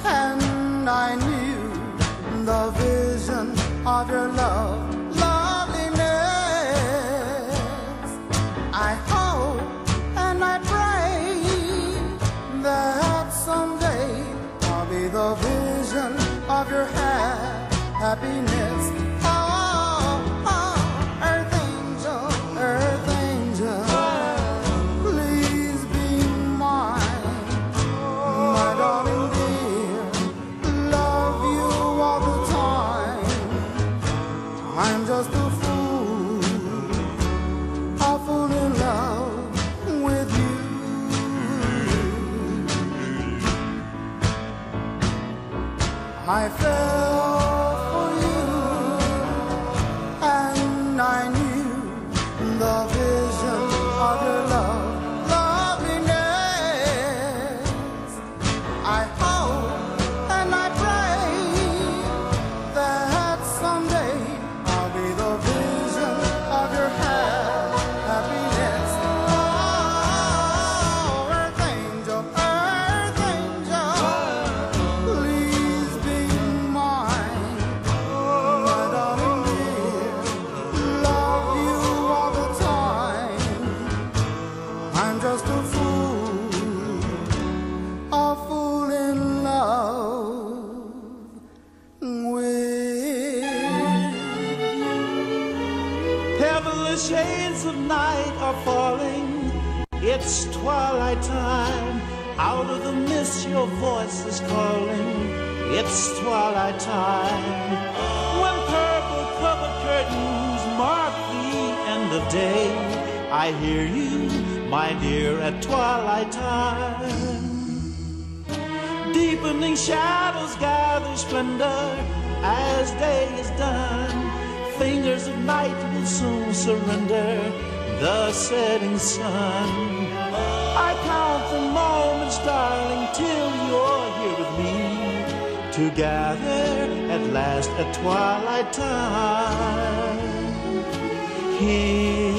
and I knew the vision of your love, loveliness. I hope and I pray that someday I'll be the vision of your happiness. Oh, oh, earth angel, earth angel, please be mine, my darling dear. Love you all the time. I'm just a fool in love with you. I fell for you, and I knew the vision of your love, loveliness. I hope and I pray that someday I'll be the vision of your happiness. Oh, earth angel, please be mine, my darling dear. Love you all the time. I'm just a fool in love with. Heavenly shades of night are falling. It's twilight time. Out of the mist your voice is calling. It's twilight time. When purple covered curtains mark the end of day, I hear you, my dear, at twilight time. Deepening shadows gather splendor as day is done. Fingers of night will soon surrender the setting sun. I count the moments, darling, till you're here with me, together at last at twilight time. Here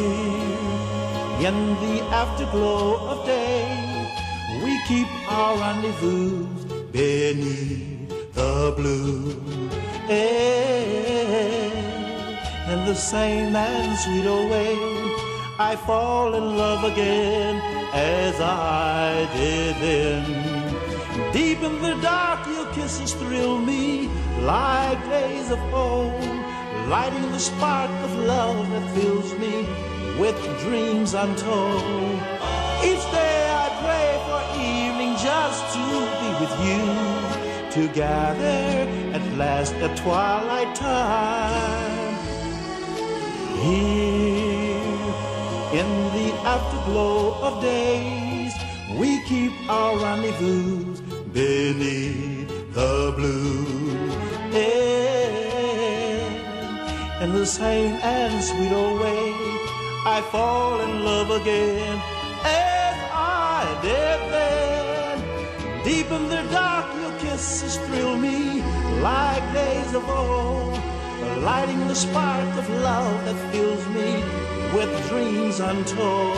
in the afterglow of day, we keep our rendezvous beneath the blue air. In the same and sweet old way, I fall in love again as I did then. Deep in the dark, your kisses thrill me like days of old, lighting the spark of love that fills me with dreams untold. Each day I pray for evening just to be with you, together at last at twilight time. Here in the afterglow of days, we keep our rendezvous beneath the blue air. In the same and sweet old way, I fall in love again as I did then. Deep in the dark, your kisses thrill me like days of old, lighting the spark of love that fills me with dreams untold.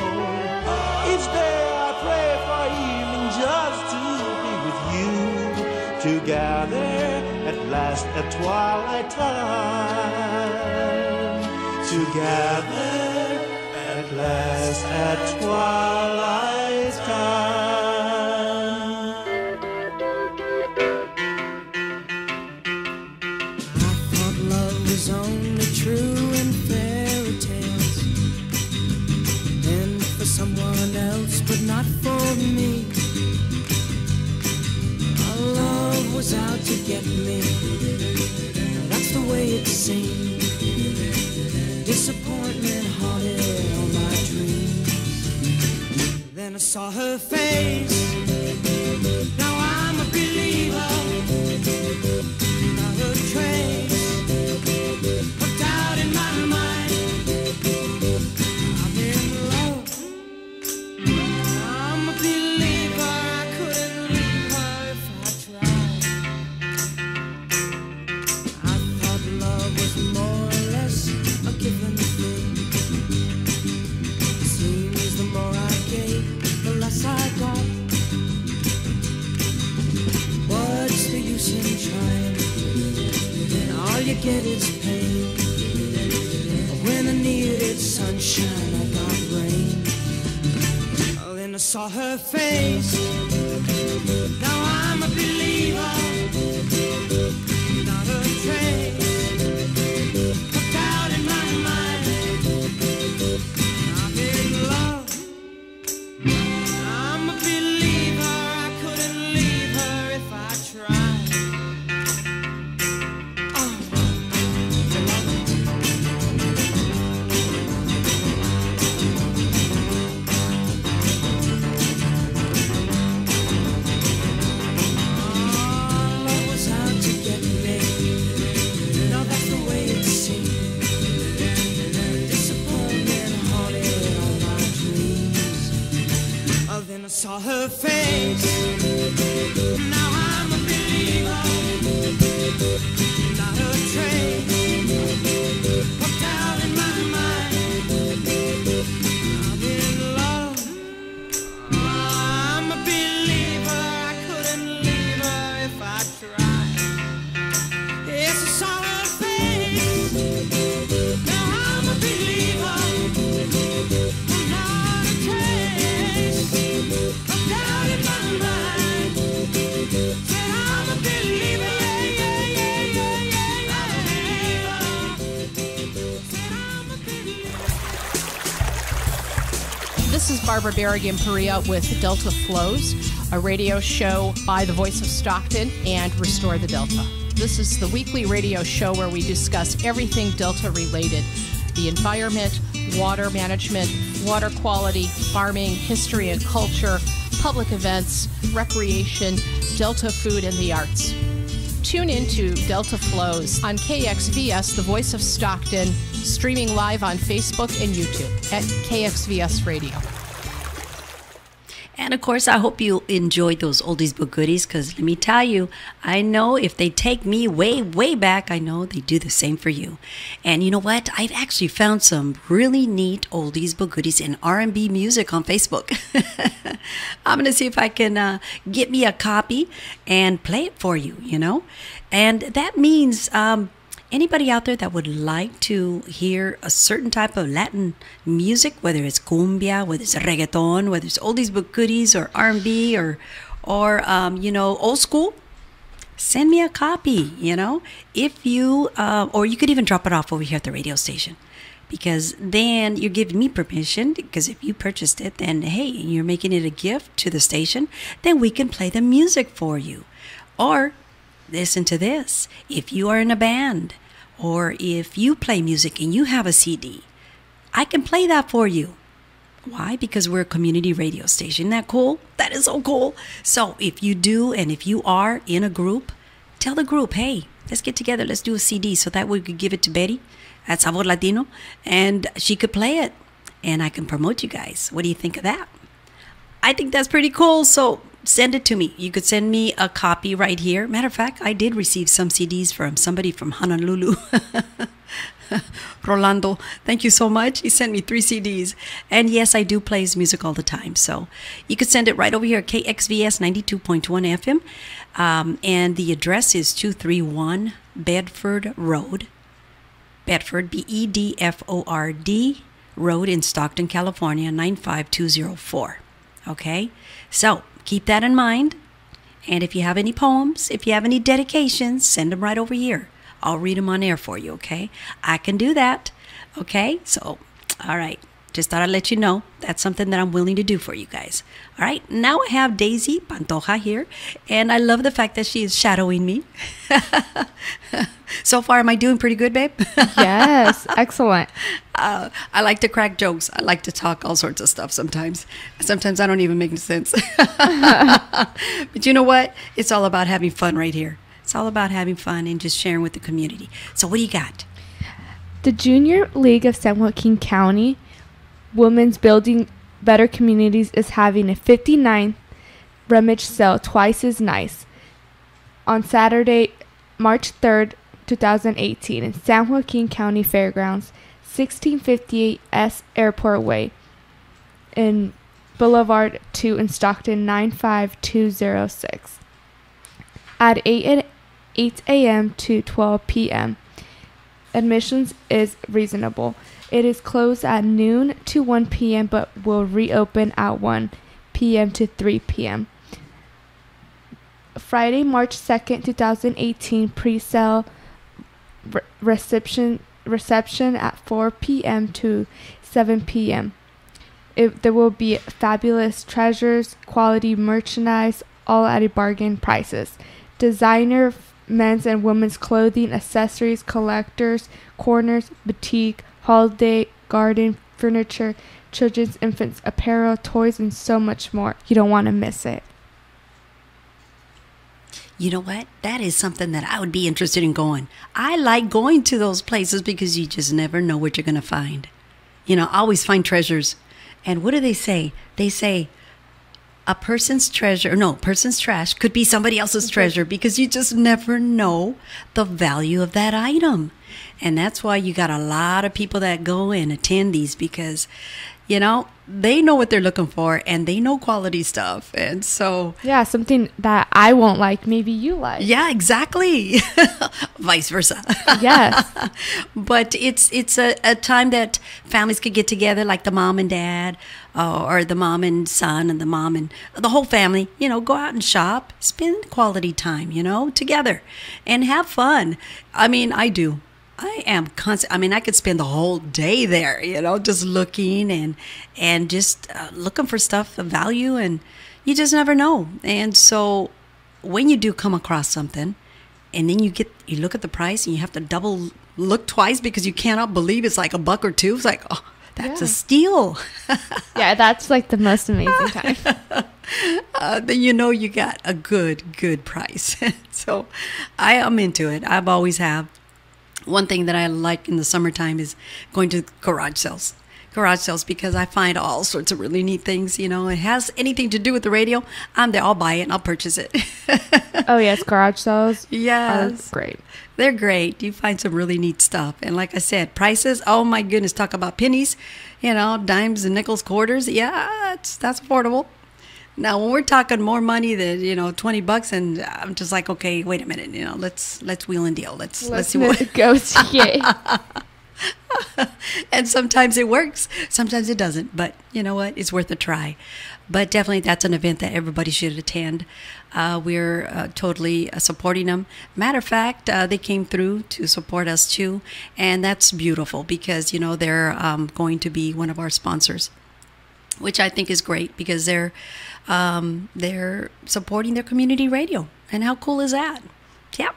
Each day I pray for evening just to be with you, together at last at twilight time. Together at last at twilight time. I thought love was only true in fairy tales, and for someone else, but not for me. Our love was out to get me, that's the way it seemed. Disappointment haunted all my dreams. Then I saw her face, now I'm a believer. Not a trace of doubt in my mind. I'm in love, I'm a believer. I couldn't leave her if I tried. I thought love was more or less a given thing. Seems the more I gave, the la Saigon. What's the use in trying? And all you get is pain. When I needed sunshine, I got rain. Oh, then I saw her face. Now I'm a believer. Not a trace. Put out in my mind. I'm in love. I'm a believer. I couldn't leave her if I tried. Love was out to get me. Now that's the way it seemed. Disappointment haunted all my dreams. Oh, then I saw her face. Now I'm a believer. Not a trace. Hooked out in my mind. I'm in love. I'm a believer. I couldn't leave her if I tried. Yes, I saw her face. Now I'm a believer. Not a trace. Hooked out in my mind. Said I'm a believer. Yeah, yeah, yeah, yeah, yeah, yeah. Said I'm a believer. This is Barbara Berrigan Perea with Delta Flows, a radio show by the Voice of Stockton and Restore the Delta. This is the weekly radio show where we discuss everything Delta related: the environment, water management, water quality, farming, history and culture, public events, recreation, Delta food, and the arts. Tune in to Delta Flows on KXVS, the Voice of Stockton, streaming live on Facebook and YouTube at KXVS Radio. And of course, I hope you enjoyed those oldies but goodies, because let me tell you, I know if they take me way, way back, I know they do the same for you. And you know what? I've actually found some really neat oldies but goodies in R&B music on Facebook. I'm going to see if I can get me a copy and play it for you, you know? And that means anybody out there that would like to hear a certain type of Latin music, whether it's cumbia, whether it's reggaeton, whether it's oldies but goodies, or R&B, or you know, old school, send me a copy, you know, if you, or you could even drop it off over here at the radio station, because then you're giving me permission, because if you purchased it, then hey, you're making it a gift to the station, then we can play the music for you. Or listen to this. If you are in a band, or if you play music and you have a CD, I can play that for you. Why? Because we're a community radio station. Isn't that cool? That is so cool. So if you do, and if you are in a group, tell the group, hey, let's get together. Let's do a CD, so that we could give it to Betty at Sabor Latino, and she could play it, and I can promote you guys. What do you think of that? I think that's pretty cool. So send it to me. You could send me a copy right here. Matter of fact, I did receive some CDs from somebody from Honolulu. Rolando, thank you so much. He sent me 3 CDs. And yes, I do play his music all the time. So you could send it right over here at KXVS 92.1 FM. And the address is 231 Bedford Road. Bedford, Bedford Road in Stockton, California, 95204. Okay? So keep that in mind. And if you have any poems, if you have any dedications, send them right over here. I'll read them on air for you, okay? I can do that, okay? So, all right. Just thought I'd let you know that's something that I'm willing to do for you guys. All right. Now I have Daisy Pantoja here, and I love the fact that she is shadowing me. So far, am I doing pretty good, babe? Yes, excellent. I like to crack jokes. I like to talk all sorts of stuff sometimes. Sometimes I don't even make sense. But you know what? It's all about having fun right here. It's all about having fun and just sharing with the community. So what do you got? The Junior League of San Joaquin County Women's Building Better Communities is having a 59th rummage sale, twice as nice, on Saturday, March 3rd, 2018 in San Joaquin County Fairgrounds, 1658 S Airport Way in Boulevard 2 in Stockton 95206 at 8 a.m. to 12 p.m. Admissions is reasonable. It is closed at noon to 1 p.m. but will reopen at 1 p.m. to 3 p.m. Friday, March 2nd, 2018, pre-sale reception at 4 p.m. to 7 p.m. There will be fabulous treasures, quality merchandise, all at a bargain prices. Designer men's and women's clothing, accessories, collectors, corners, boutique, holiday, garden, furniture, children's, infants, apparel, toys, and so much more. You don't want to miss it. You know what? That is something that I would be interested in going. I like going to those places because you just never know what you're going to find. You know, always find treasures. And what do they say? They say person's trash could be somebody else's treasure because you just never know the value of that item. And that's why you got a lot of people that go and attend these because, you know, they know what they're looking for and they know quality stuff. And so... yeah, something that I won't like, maybe you like. Yeah, exactly. Vice versa. Yes. But it's a time that families could get together, like the mom and dad, or the mom and son and the mom and the whole family, you know, go out and shop, spend quality time, you know, together and have fun. I mean, I do. I am constant. I mean, I could spend the whole day there, you know, just looking and just looking for stuff of value, and you just never know. And so when you do come across something and then you look at the price and you have to double look twice because you cannot believe it's like $1 or $2. It's like, oh, that's a steal. Yeah, that's like the most amazing time. Then you know you got a good price. So I am into it. I've always have. One thing that I like in the summertime is going to garage sales because I find all sorts of really neat things. You know, it has anything to do with the radio, I'm there, I'll buy it and I'll purchase it. Oh yes, garage sales. Yes, are great. They're great. You find some really neat stuff. And like I said, prices, oh my goodness, talk about pennies, you know, dimes and nickels, quarters. Yeah, that's affordable. Now, when we're talking more money than, you know, $20, and I'm just like, okay, wait a minute, you know, let's wheel and deal. Let's see what negotiate. And sometimes it works, sometimes it doesn't. But you know what? It's worth a try. But definitely, that's an event that everybody should attend. We're totally supporting them. Matter of fact, they came through to support us too, and that's beautiful because you know they're going to be one of our sponsors, which I think is great because they're supporting their community radio. And how cool is that? Yep.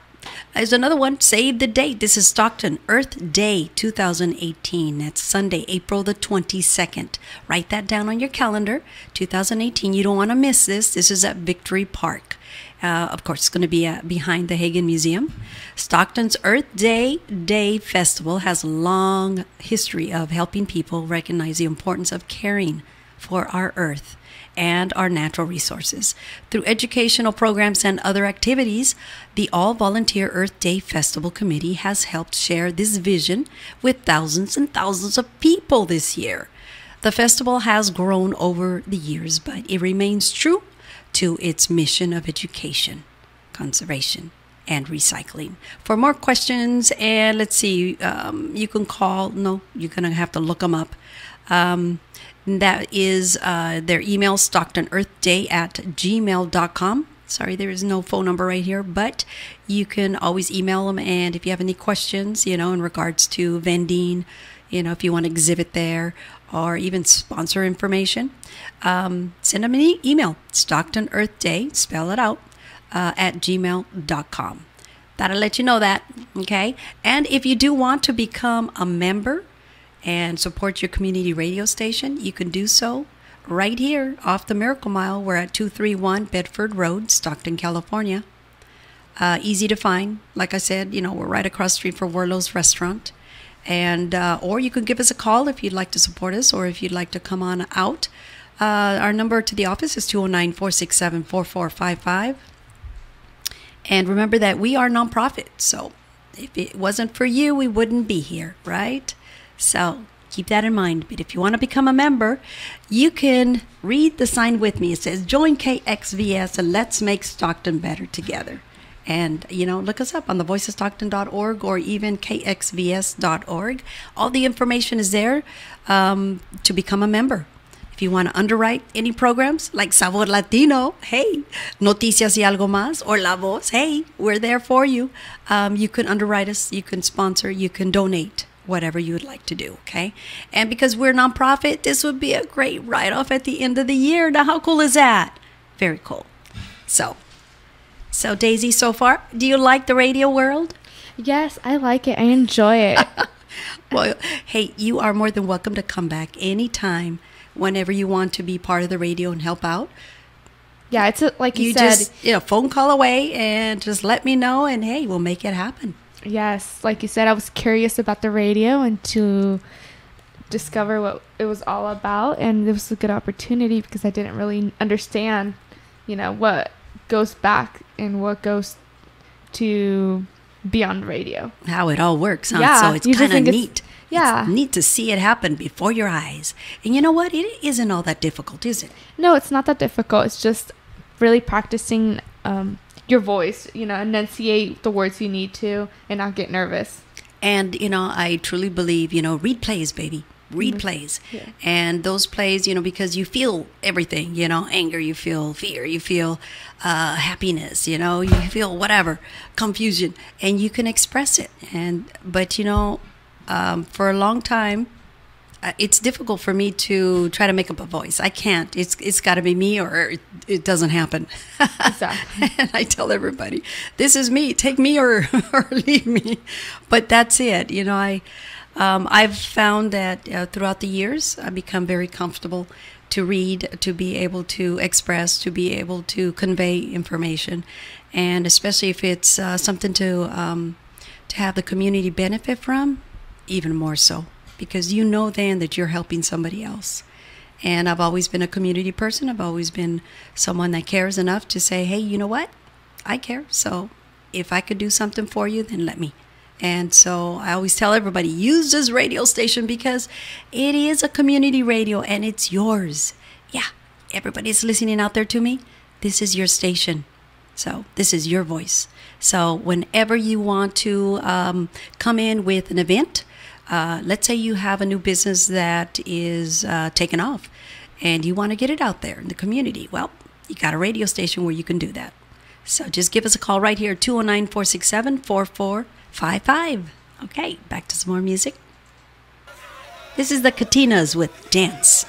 There's another one. Save the date. This is Stockton Earth Day 2018. That's Sunday, April the 22nd. Write that down on your calendar. 2018. You don't want to miss this. This is at Victory Park. Of course, it's going to be behind the Hagen Museum. Stockton's Earth Day Festival has a long history of helping people recognize the importance of caring for our earth and our natural resources. Through educational programs and other activities, the All-Volunteer Earth Day Festival Committee has helped share this vision with thousands and thousands of people this year. The festival has grown over the years, but it remains true to its mission of education, conservation, and recycling. For more questions, and let's see, you can call, no, you're going to have to look them up. That is their email, stoctonearthday@gmail.com. Sorry, there is no phone number right here, but you can always email them. And if you have any questions, you know, in regards to vending, you know, if you want to exhibit there or even sponsor information, send them an email, stoctonearthday, spell it out, at gmail.com. That'll let you know that, okay? And if you do want to become a member and support your community radio station, you can do so right here off the Miracle Mile. We're at 231 Bedford Road, Stockton, California. Easy to find. Like I said, you know, we're right across the street from Werlo's Restaurant. And or you can give us a call if you'd like to support us or if you'd like to come on out. Our number to the office is 209-467-4455. And remember that we are nonprofit. So if it wasn't for you, we wouldn't be here, right? So Keep that in mind. But if you want to become a member, you can read the sign with me. It says, join KXVS and let's make Stockton better together. And, look us up on thevoiceofstockton.org or even kxvs.org. All the information is there to become a member. If you want to underwrite any programs like Sabor Latino, hey, Noticias y Algo Más, or La Voz, hey, we're there for you. You can underwrite us, you can sponsor, you can donate, whatever you would like to do, okay? And because we're a nonprofit, this would be a great write-off at the end of the year. Now, how cool is that? Very cool. So Daisy, so far, do you like the radio world? Yes, I like it. I enjoy it. Well, hey, you are more than welcome to come back anytime, whenever you want to be part of the radio and help out. Yeah, it's like you said. Just, phone call away and just let me know, and hey, we'll make it happen. Yes, like you said, I was curious about the radio and to discover what it was all about, and it was a good opportunity because I didn't really understand, what goes back and what goes to be on radio. How it all works, huh? Yeah, so it's kind of neat. Yeah. It's neat to see it happen before your eyes. And you know what? It isn't all that difficult, is it? No, it's not that difficult. It's just really practicing your voice, enunciate the words you need to and not get nervous. And, I truly believe, read plays, baby. Read plays. Yeah. And those plays, because you feel everything, anger, you feel fear, you feel happiness, you feel whatever, confusion, and you can express it. But for a long time, it's difficult for me to try to make up a voice. I can't. It's got to be me or it doesn't happen. Exactly. And I tell everybody, this is me. Take me or leave me. But that's it. I've found that throughout the years, I've become very comfortable to read, to be able to express, to be able to convey information, and especially if it's something to have the community benefit from, even more so, because then that you're helping somebody else. And I've always been a community person. I've always been someone that cares enough to say, hey, you know what? I care. So if I could do something for you, then let me. And so I always tell everybody, use this radio station because it is a community radio and it's yours. Yeah, everybody's listening out there to me. This is your station. So this is your voice. So whenever you want to come in with an event, let's say you have a new business that is taken off and you want to get it out there in the community. Well, you got a radio station where you can do that. So just give us a call right here, 209-467-4455. Okay, back to some more music. This is the Katinas with Dance.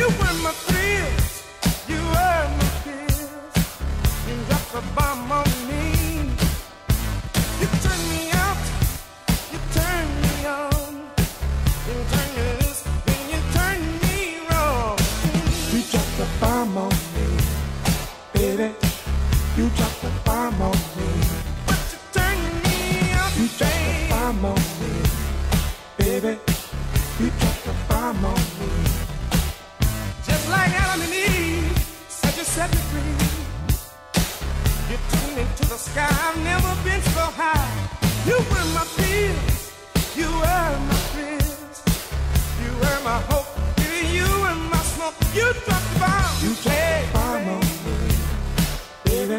You were my thrills, you were my pills. You dropped the bomb on me. You turned me out, you turned me on. You turned me loose, then you turned me wrong. You dropped the bomb on me, baby. You dropped the bomb on me. But you turned me out, you dropped the bomb on me, baby. You dropped the bomb on me. Just like Adam and Eve, said you set me free. You took me to the sky, I've never been so high. You were my pills, you were my thrills. You were my hope, you were my smoke. You dropped the bomb, you dropped the bomb on me, baby.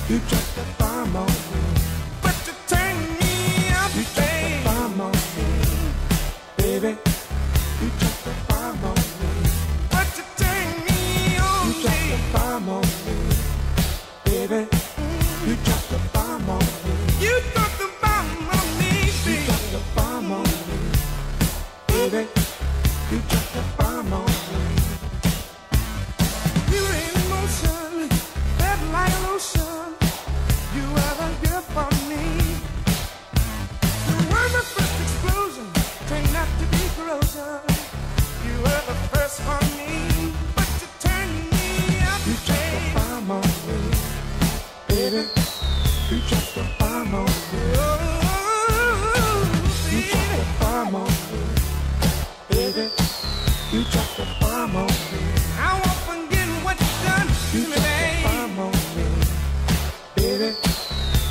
You dropped the bomb on me. But you turned me up, you dropped the bomb on me, baby. You dropped the bomb on me. But you turned me on, you dropped the bomb on me, baby. You dropped the bomb on me. You dropped the bomb on me, baby. You dropped the bomb on me, baby. You dropped the bomb on me. You were in motion, felt like lotion. You were the girl for me. You were the first explosion, turned out to be corrosion. You were the first for me, but you turned me up. You dropped the bomb on me, baby. You dropped the bomb on me. You dropped the bomb on me, baby. You dropped the bomb on me. I won't forget what you done to me, baby.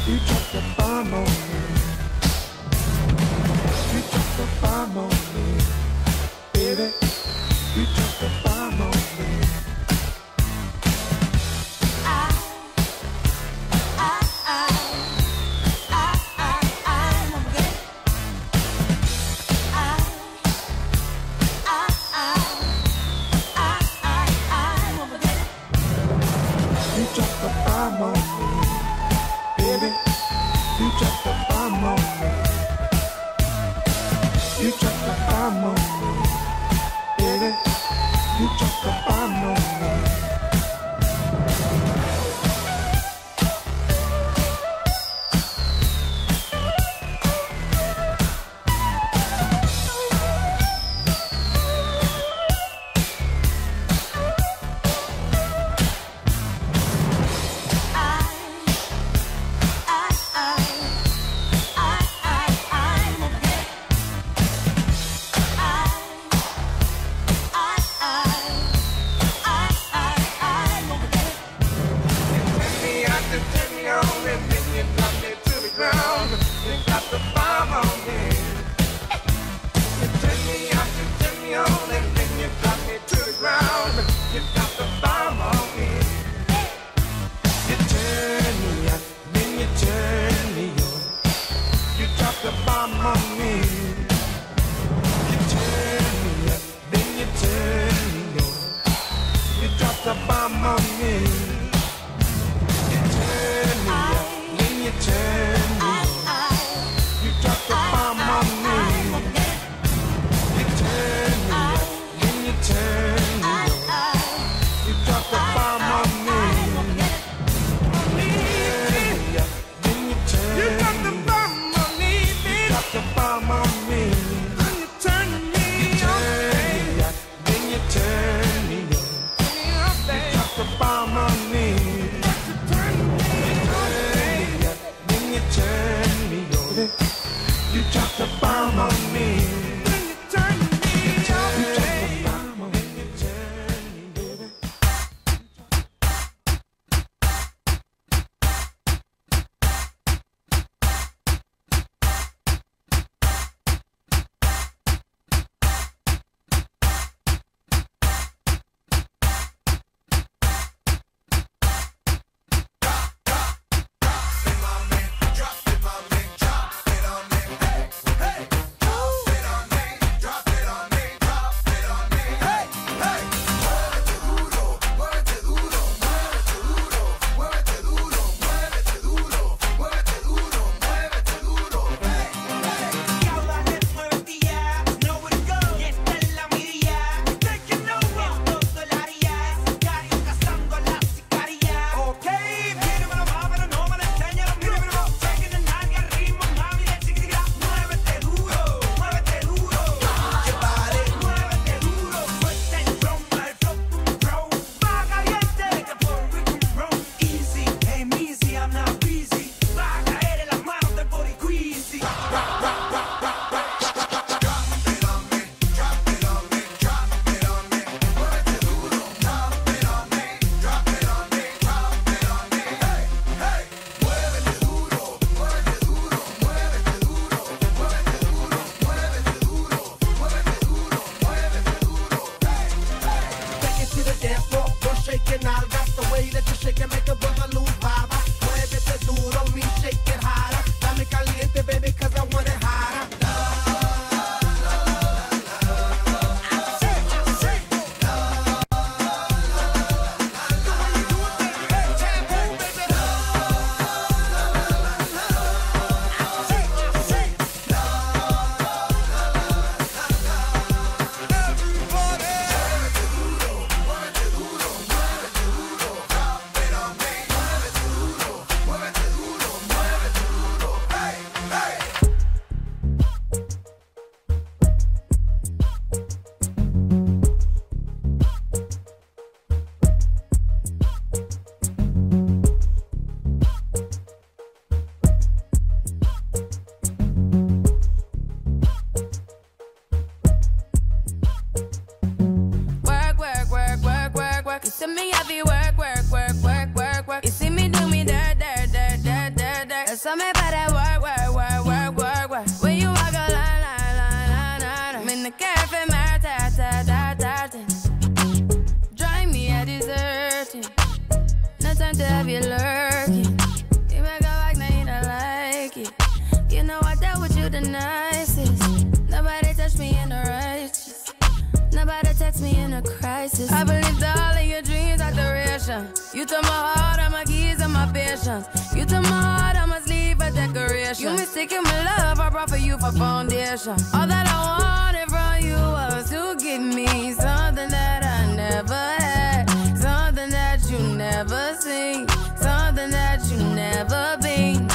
You dropped the bomb on me, baby. You dropped the bomb on me. You dropped the bomb on me, baby. You dropped the bomb on me. You dropped the bomb on me, baby. You dropped the bomb on me. You dropped the bomb on me, baby. You dropped the bomb on me. Bomb on me. the dance floor. You're shaking out, that's the way that you shake and make a brother lose vibe. Muévete duro, me shake it harder. Dame caliente, baby, cause I want it harder. You took my heart, all my keys, and my patience. You took my heart, I must leave a decoration. You mistaken my love, I brought for you for foundation. All that I wanted from you was to give me something that I never had, something that you never seen, something that you never been.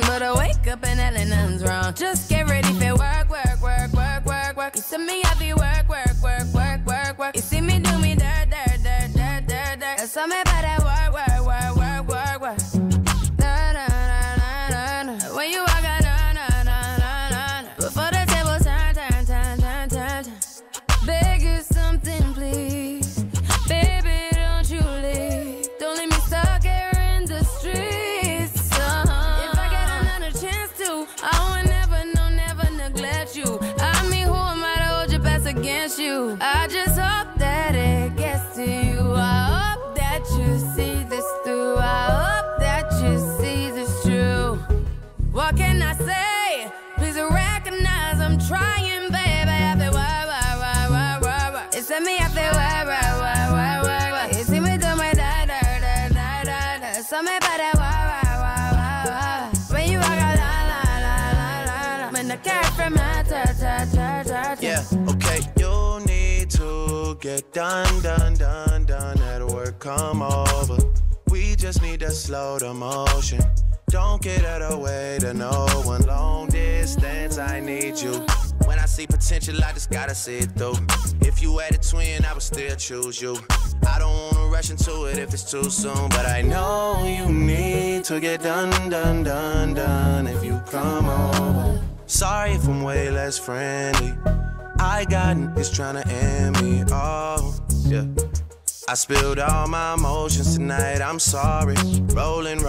But I wake up and hell nothing's wrong. Just get ready for work, work, work, work, work, work. You see me, I be work, work, work, work, work, work. You see me do me dirt, dirt, dirt, dirt, dirt, dirt. Tell me about that work, work, work, work, work, work. Na na na na na na. When you walk out, na na na na na na. Before the table turn, turn, turn, turn, turn, turn. Beg you something, please, baby, don't you leave. Don't leave me stuck here in the streets. If I get another chance to, I would never, no, never neglect you. I mean, who am I to hold your best against you? I just hope that it gets to you. I hope that you see this through. I hope that you see this true. What can I say? Please recognize I'm trying, baby. I feel why. It's me, I feel why. You see me do my da. So me by that why. When you walk out, la. When the cat from my ta. Yeah, okay, you need to get done. At work, come over. We just need to slow the motion. Don't get out of the way to no one. Long distance, I need you. When I see potential, I just gotta see it through. If you had a twin, I would still choose you. I don't wanna rush into it if it's too soon, but I know you need to get done. If you come over. Sorry if I'm way less friendly. I got niggas tryna end me. Oh, yeah. I spilled all my emotions tonight, I'm sorry. Rolling.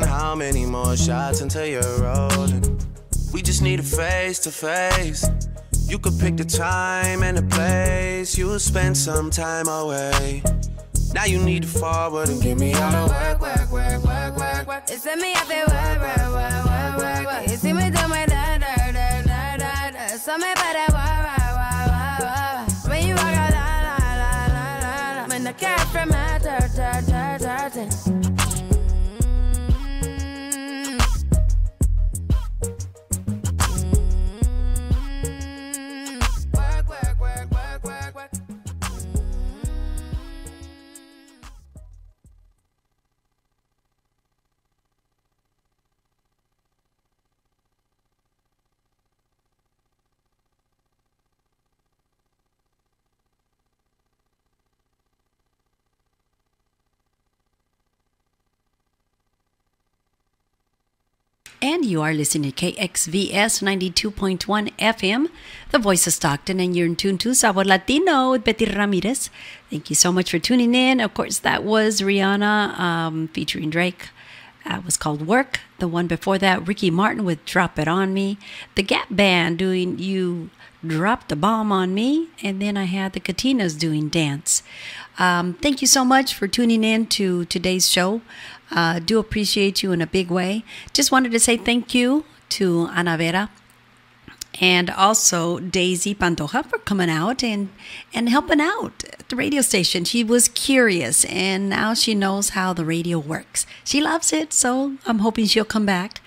How many more shots until you're rolling? We just need a face to face. You could pick the time and the place. You'll spend some time away. Now you need to forward and give me all the work. It's me, I feel work. You see me do my da. So me by that why. When you walk out, la. When the cat from my ta. Work. And you are listening to KXVS 92.1 FM, the voice of Stockton, and you're in tune to Sabor Latino with Betty Ramirez. Thank you so much for tuning in. Of course, that was Rihanna featuring Drake. was called Work. The one before that, Ricky Martin with Drop It On Me. The Gap Band doing You Dropped the Bomb on Me. And then I had the Katinas doing Dance. Thank you so much for tuning in to today's show. Do appreciate you in a big way. Just wanted to say thank you to Ana Vera and also Daisy Pantoja for coming out and helping out at the radio station. She was curious, and now she knows how the radio works. She loves it, so I'm hoping she'll come back.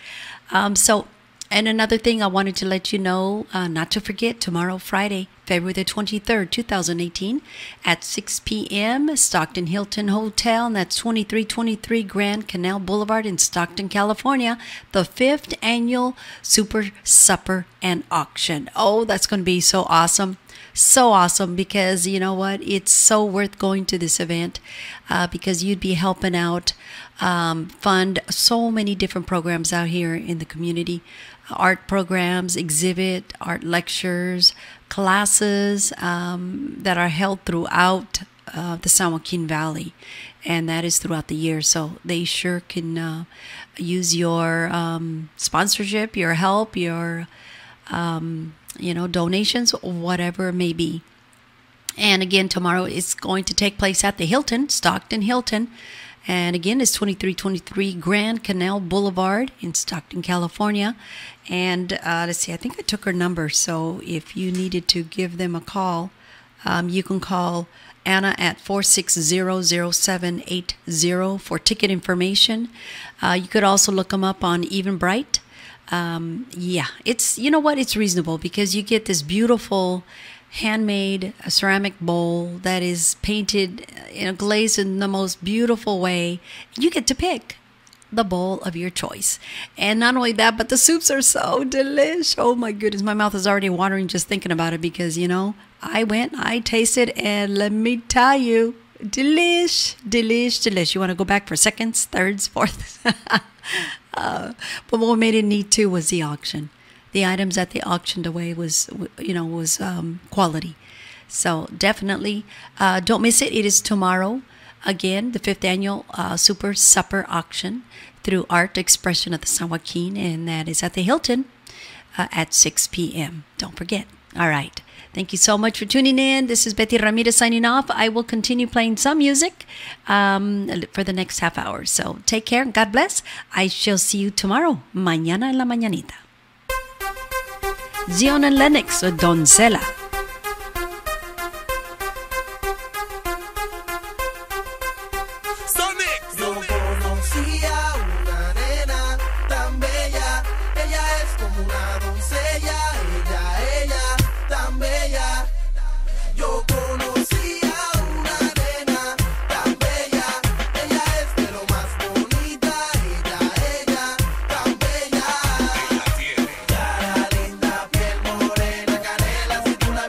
And another thing I wanted to let you know, not to forget, tomorrow, Friday, February the 23rd, 2018, at 6 p.m., Stockton Hilton Hotel, and that's 2323 Grand Canal Boulevard in Stockton, California, the 5th Annual Super Supper and Auction. Oh, that's going to be so awesome. So awesome, because you know what? It's so worth going to this event because you'd be helping out fund so many different programs out here in the community. Art programs, exhibit, art lectures, classes that are held throughout the San Joaquin Valley, and that is throughout the year. So they sure can use your sponsorship, your help, your donations, whatever it may be. And again, tomorrow it's going to take place at the Hilton, Stockton Hilton. And again, it's 2323 Grand Canal Boulevard in Stockton, California. And let's see, I think I took her number. So if you needed to give them a call, you can call Anna at 460-0780 for ticket information. You could also look them up on Eventbrite. Yeah, it's, you know what, it's reasonable because you get this beautiful handmade ceramic bowl that is painted, glazed in the most beautiful way. You get to pick the bowl of your choice. And not only that, but the soups are so delish. Oh my goodness, my mouth is already watering just thinking about it because, I went, I tasted, and let me tell you, delish, delish, delish. You want to go back for seconds, thirds, fourths? But what made it neat too was the auction. The items that they auctioned away was quality. So definitely don't miss it. It is tomorrow. Again, the 5th Annual Super Supper Auction through Art Expression of the San Joaquin, and that is at the Hilton at 6 p.m. Don't forget. All right. Thank you so much for tuning in. This is Betty Ramirez signing off. I will continue playing some music for the next half hour. So take care. God bless. I shall see you tomorrow. Mañana en la mañanita. Zion and Lennox with Doncella. Yo conocí a una nena tan bella, ella es como una doncella, ella tan bella. Yo conocí a una nena tan bella, ella es de lo más bonita, ella tan bella. Cara linda, piel morena, canela, cintura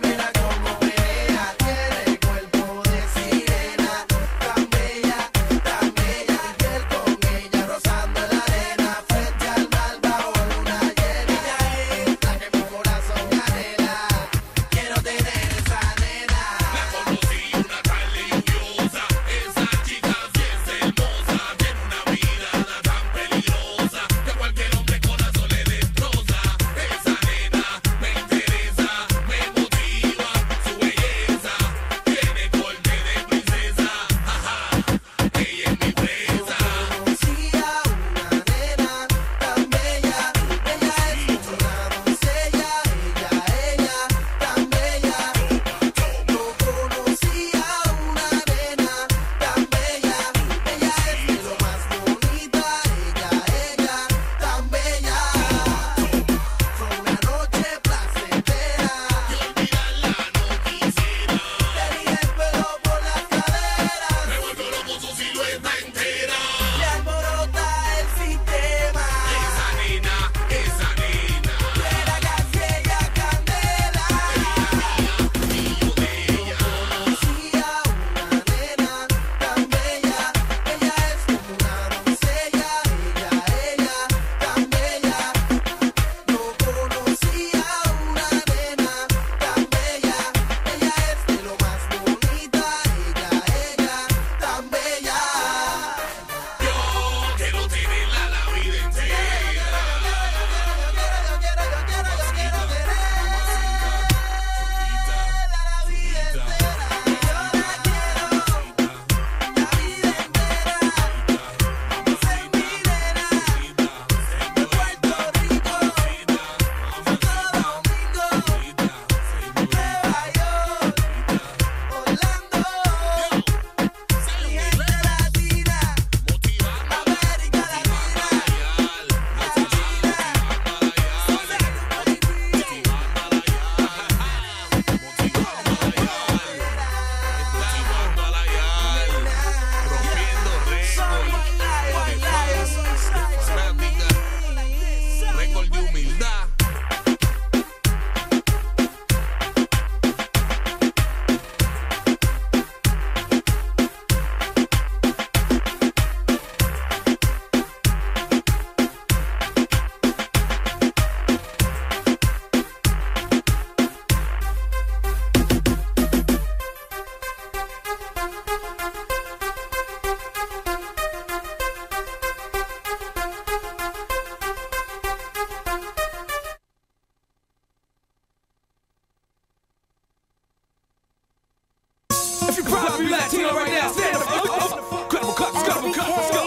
If you proud to be Latino right now, stand up. Credible cuts, let's go.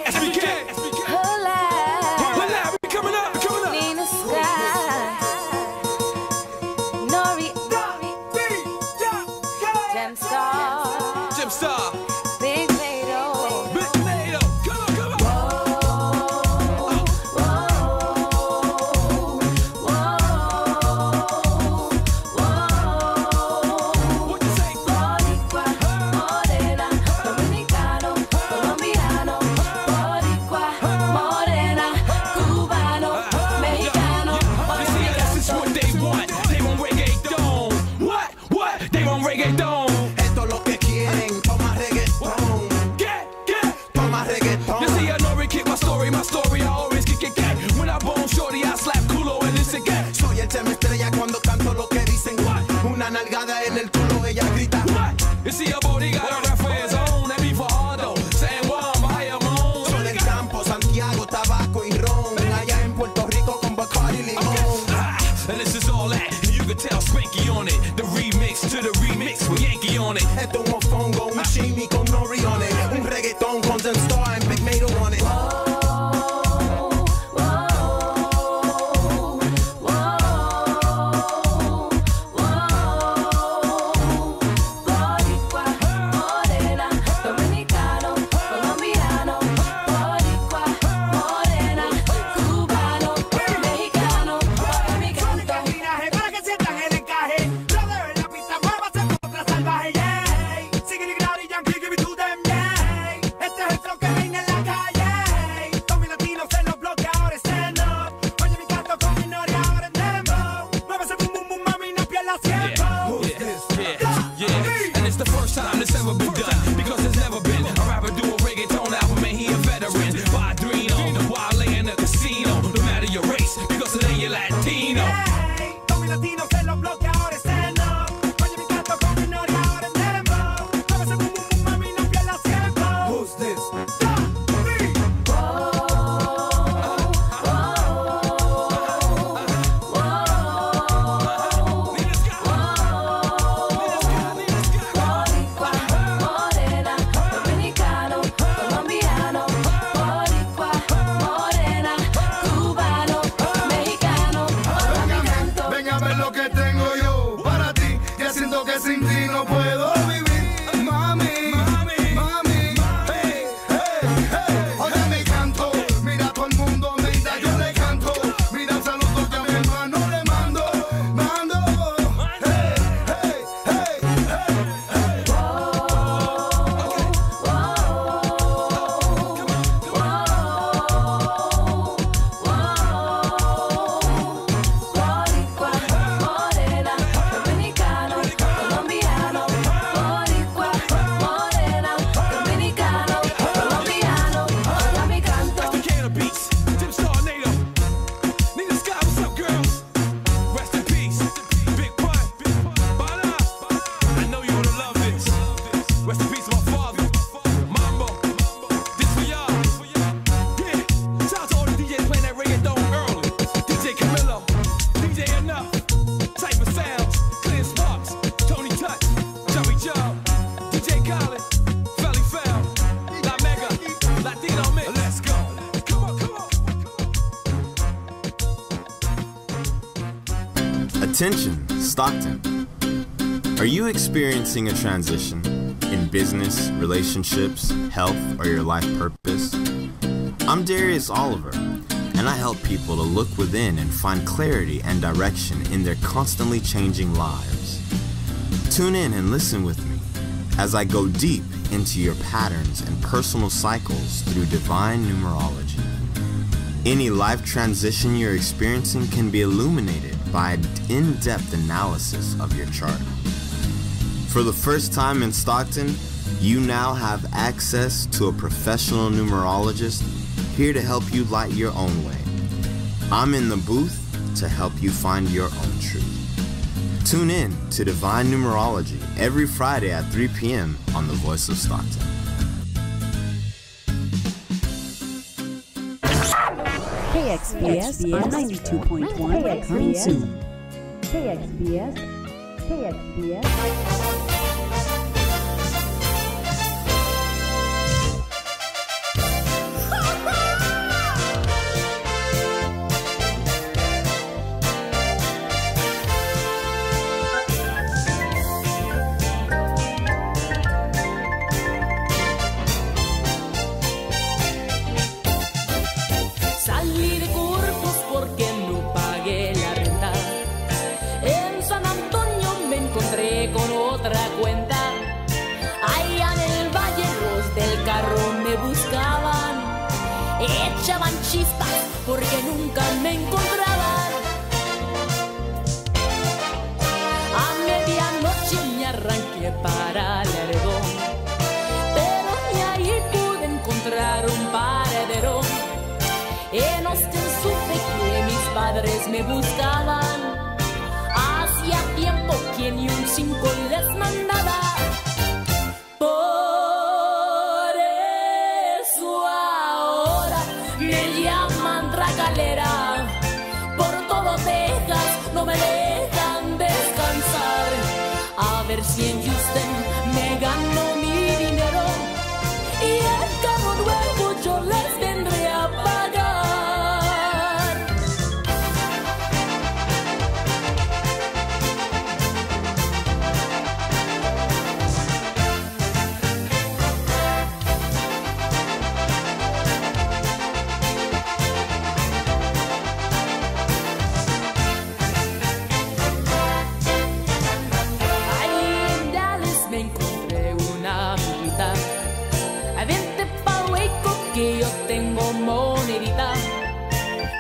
SBK. Hola, we coming up. Nina Sky. Nori. Gemstar. Big Lado. Come on. What you say? Boricua, morena, dominicano, colombiano. Boricua, morena, cubano, mexicano. You see, this is what they want. They want reggaeton. What? They want reggaeton. Esto es lo que quieren, toma reggaetón. Toma reggaetón. You see, I know we kick my story, I always kick it. When I bone shorty, I slap culo and it's again. Soy el tema estrella cuando canto lo que dicen. Una nalgada en el culo, ella grita. You see, a body got a rap for his own. That be for Hardo, San Juan, Bayamón. Soy del campo, Santiago, tabaco y ron. Allá en Puerto Rico con Bacardi y limón. And this is all that. You can tell Spanky on it. The remix to the remix with Yankee on it. Esto es un mofongo, un chimi con Nori on it. Un reggaetón con Gemstar and Big Mato on it. Boricua, morena, dominicano, colombiano. Boricua, morena, cubano, mexicano. Oye mi canto. Para que sientan el encaje. Brother, en la pista muévase contra salvaje, yeah. Sigue grado y Yankee, give it to them, yeah. Este es el flow que reina en la calle. Tommy Latino se los bloquea, ahora stand up. Oye mi canto con mi Nori, ahora en dembow. Muévese boom boom boom, mami, no pierdas tiempo. Yeah. And it's the first time this ever been done. Because there's never been a rapper do a reggaeton album and he a veteran. Padrino, while laying in the casino. No matter your race, because today you're Latino. Hey, Tommy Latino se los bloquea, ahora stand up. Oye mi canto con mi Nori, ahora en dembow. Muévese boom boom boom, mami, no pierdas tiempo. Who's this? Boricua, morena, dominicano, colombiano. Boricua, morena, cubano, mexicano. Oye mi canto. Ven a ver lo que tengo yo para ti, que siento que sin ti no puedo vivir. Mami, hey, oye mi canto, mira todo el mundo, mira yo le canto, mira el saludo que a mi hermano le mando, Boricua, morena, dominicano, colombiano. Boricua, morena, dominicano, colombiano. Oye mi canto. Decatur Beats, Gemstar Nato. Nina Sky, what's up, girls? Rest in peace. Big Pun. Bada. I know you would love this. Rest in peace, my father. Mambo. This for y'all. Yeah. Shout out to all the DJs playing that reggaeton early. DJ Camilo. DJ Enough. Type of Sounds. Clean Sparks. Tony Touch. Joey Joe. DJ Khaled. Felly Fell. La Mega. Latino Mix. Let's go. Come on. Attention, Stockton. Are you experiencing a transition in business, relationships, health, or your life purpose? I'm Darius Oliver, and I help people to look within and find clarity and direction in their constantly changing lives. Tune in and listen with me as I go deep into your patterns and personal cycles through divine numerology. Any life transition you're experiencing can be illuminated by an in-depth analysis of your chart. For the first time in Stockton, you now have access to a professional numerologist here to help you light your own way. I'm in the booth to help you find your own truth. Tune in to Divine Numerology every Friday at 3 p.m. on The Voice of Stockton. KXVS 92.1 coming soon. KXVS. con otra cuenta. Allá en el valle los del carro me buscaban, echaban chispas porque nunca me encontraban. A medianoche me arranqué para Laredón, pero ni ahí pude encontrar un paradero. En Austin supe que mis padres me buscaban, hacía tiempo que ni un 5 les mandaba. Por eso ahora me llaman tracalera, por todo Texas no me dejan descansar. A ver si en Houston me gano mi dinero y el carro nuevo yo les vendré a pagar. Que yo tengo monedita,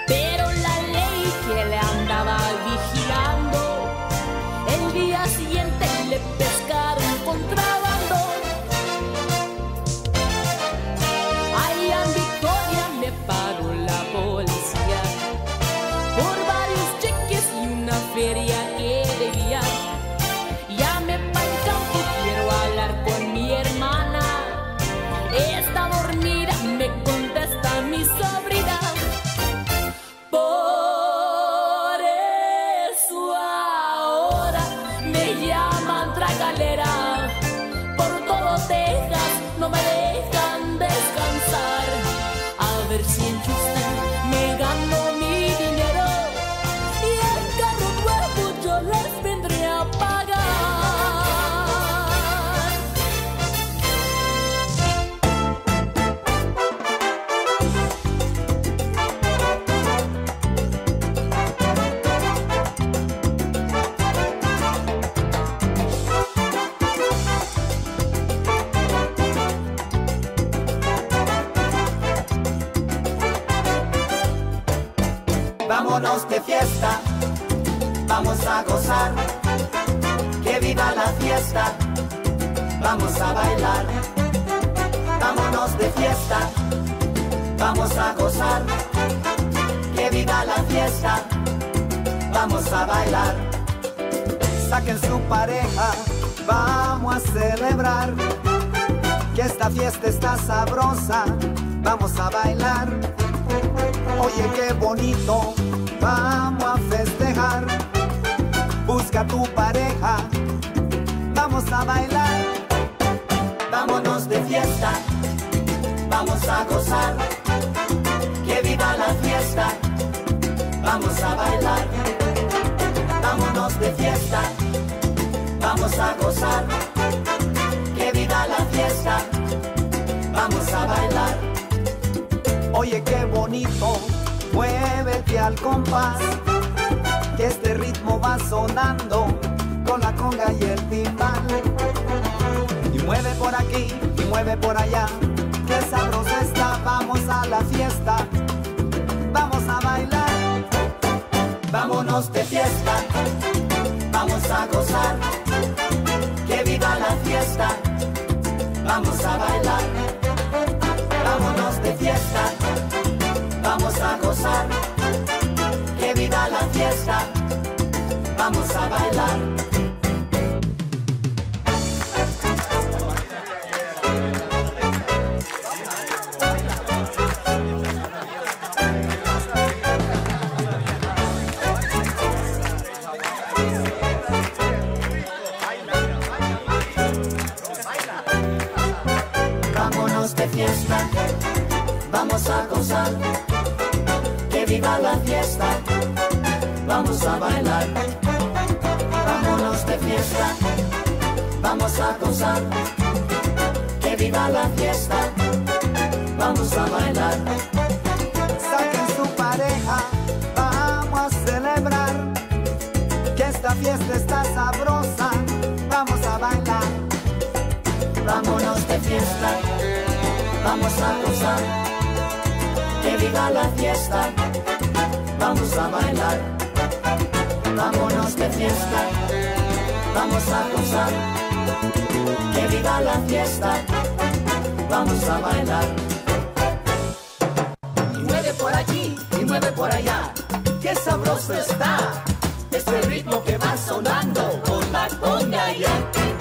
pero la ley que le andaba vigilando, el día siguiente le pescaron contrabando. Allá en Victoria me paró la policía por varios cheques y una feria que debía. Llamé pa'l campo, quiero hablar con mi hermana, está dormida, me contesta mi sobrina. Por eso ahora me llaman tracalera, por todo Texas no me dejan descansar. A ver si en Houston me gano mi dinero y el carro nuevo yo les vendré a pagar. Vámonos de fiesta, vamos a gozar, que viva la fiesta, vamos a bailar. Vámonos de fiesta, vamos a gozar, que viva la fiesta, vamos a bailar. Saquen su pareja, vamos a celebrar, que esta fiesta está sabrosa, vamos a bailar. Oye, qué bonito, vamos a festejar. Busca tu pareja, vamos a bailar. Vámonos de fiesta, vamos a gozar, que viva la fiesta, vamos a bailar. Vámonos de fiesta, vamos a gozar, que viva la fiesta, vamos a bailar. Oye, qué bonito, muévete al compás, que este ritmo va sonando con la conga y el timbal. Y mueve por aquí y mueve por allá, qué sabrosa está, vamos a la fiesta, vamos a bailar. Vámonos de fiesta, vamos a gozar, que viva la fiesta, vamos a bailar. Vámonos de fiesta, vamos a gozar, que viva la fiesta, vamos a bailar. Vámonos de fiesta, vamos a gozar, que viva la fiesta, vamos a bailar. Vámonos de fiesta, vamos a gozar, que viva la fiesta, vamos a bailar. Saquen su pareja, vamos a celebrar, que esta fiesta está sabrosa, vamos fiesta, vamos a gozar. Que viva la fiesta, vamos a bailar. Vámonos de fiesta, vamos a gozar. Que viva la fiesta, vamos a bailar. Y mueve por allí, y mueve por allá, qué sabroso está este ritmo que va sonando con la conga y el timbal.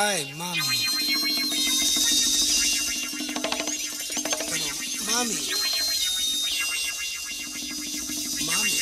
Ay, mami. Pero, mami. Mami.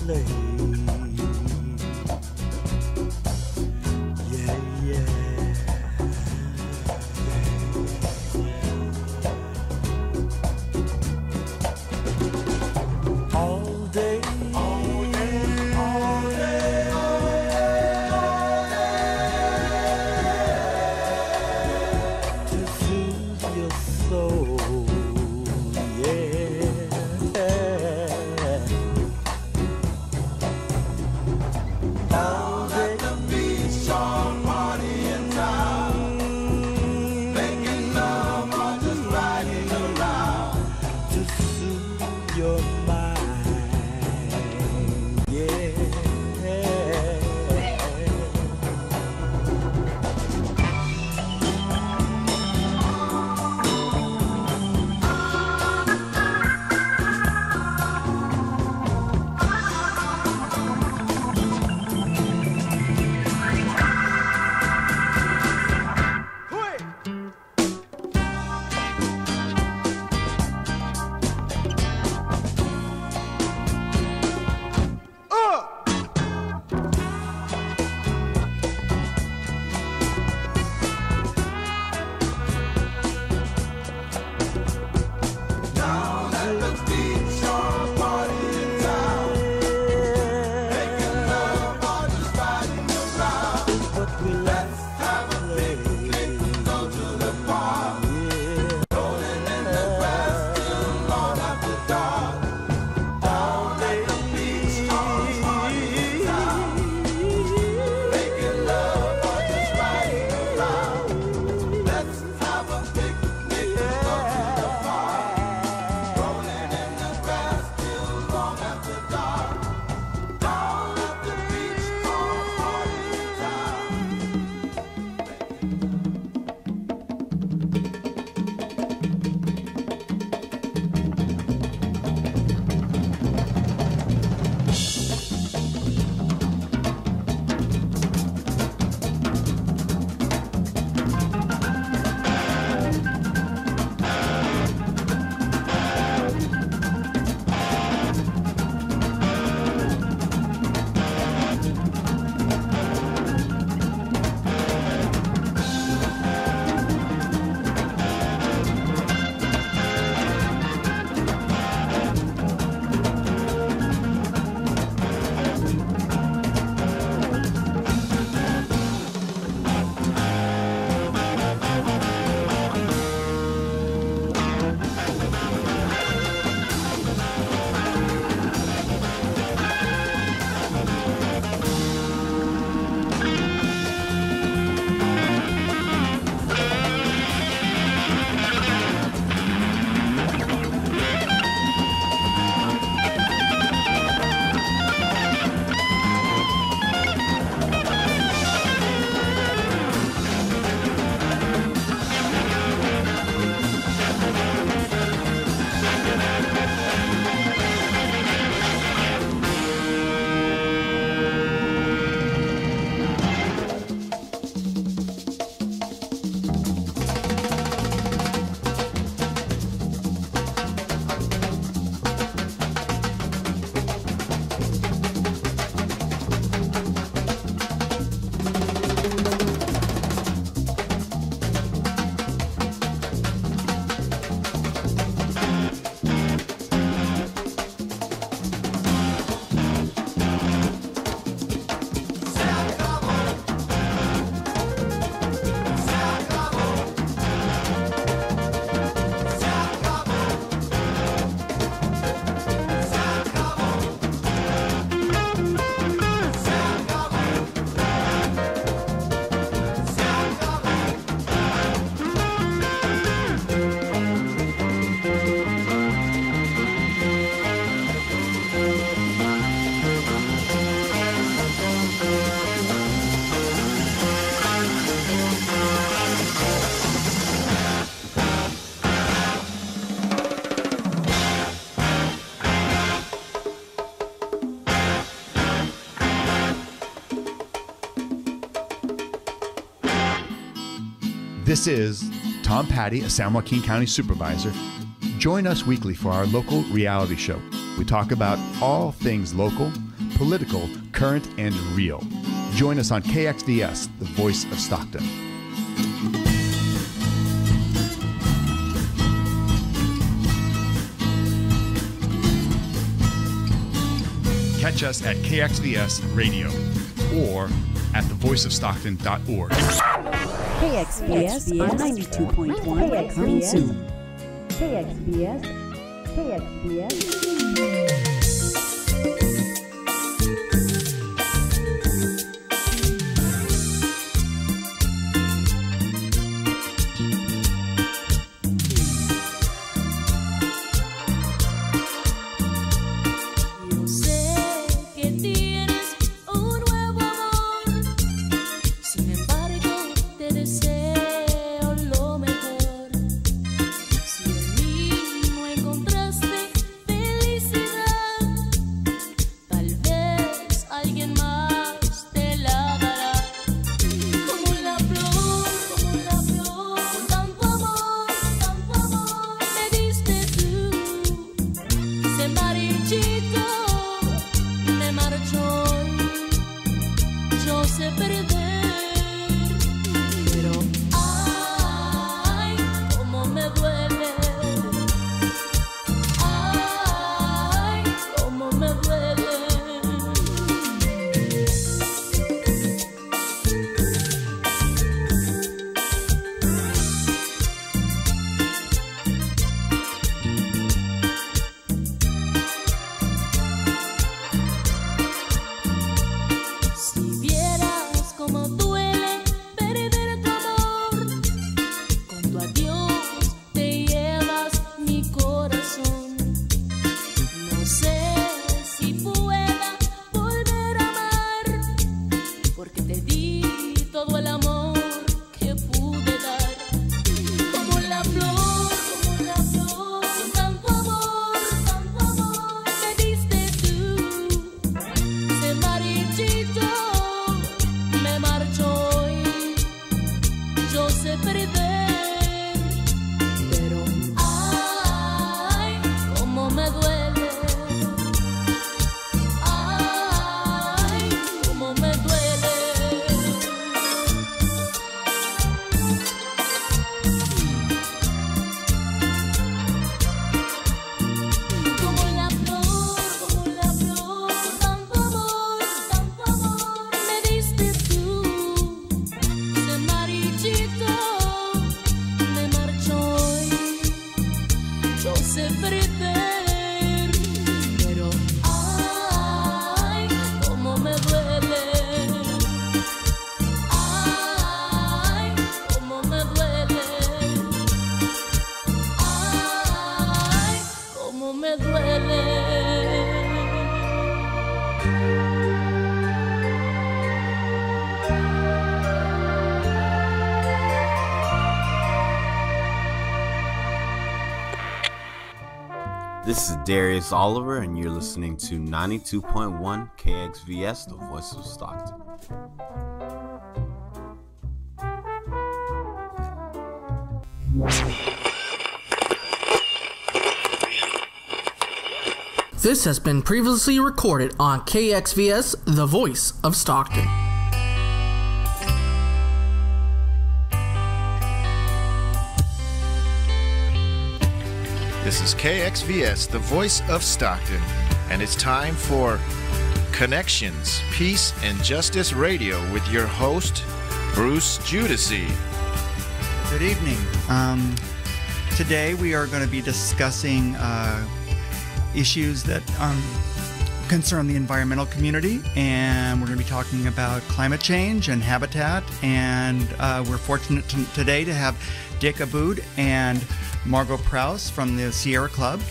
play. Yeah, yeah. All day, all day, all day, to soothe your soul, yeah. All at the beach, all party in town, making love or just riding around to soothe your mind, yeah. Down at the beach, all party in town, making love or just riding around. But let's have a picnic, go to the park, rolling in the grass till long after dark. Down at the beach, all party in town, making love or just riding around. Let's have a picnic, go to the park, rolling in the grass till long after dark. Down at the beach, all party in town. This is Tom Patty, a San Joaquin County supervisor. Join us weekly for our local reality show. We talk about all things local, political, current, and real. Join us on KXVS, the voice of Stockton. Catch us at KXVS Radio or at thevoiceofstockton.org. KXVS on 92.1 coming soon. KXVS. Yo sé que tienes un nuevo amor, sin embargo te deseo lo mejor. Si en mí no encontraste felicidad, tal vez alguien más te la dará. Como la flor, con tanto amor me diste tú. Se marchito, me marchó y yo sé perder. Pero ay, cómo me duele. Ay, cómo me duele. Si vieras cómo duele perder tu amor, con tu adiós te llevas mi corazón. No sé si pueda volver a amar, porque te di todo el amor que pude dar. Como la flor, con tanto amor me diste tú. Se marchito, me marchó y yo sé perder. Pero ay, cómo me duele. Ay, cómo me duele. Como la flor, con tanto amor me diste tú. Se marchito, me marchó y yo sé perder. Pero ay, cómo me duele. Ay, cómo me duele. Ay, cómo me duele. This is Darius Oliver, and you're listening to 92.1 KXVS, the voice of Stockton. This has been previously recorded on KXVS, the voice of Stockton. This is KXVS, the voice of Stockton, and it's time for Connections, Peace, and Justice Radio with your host, Bruce Judici. Good evening. Today we are going to be discussing issues that concern the environmental community, and we're going to be talking about climate change and habitat, and we're fortunate today to have Dick Aboud and Margot Prowse from the Sierra Club,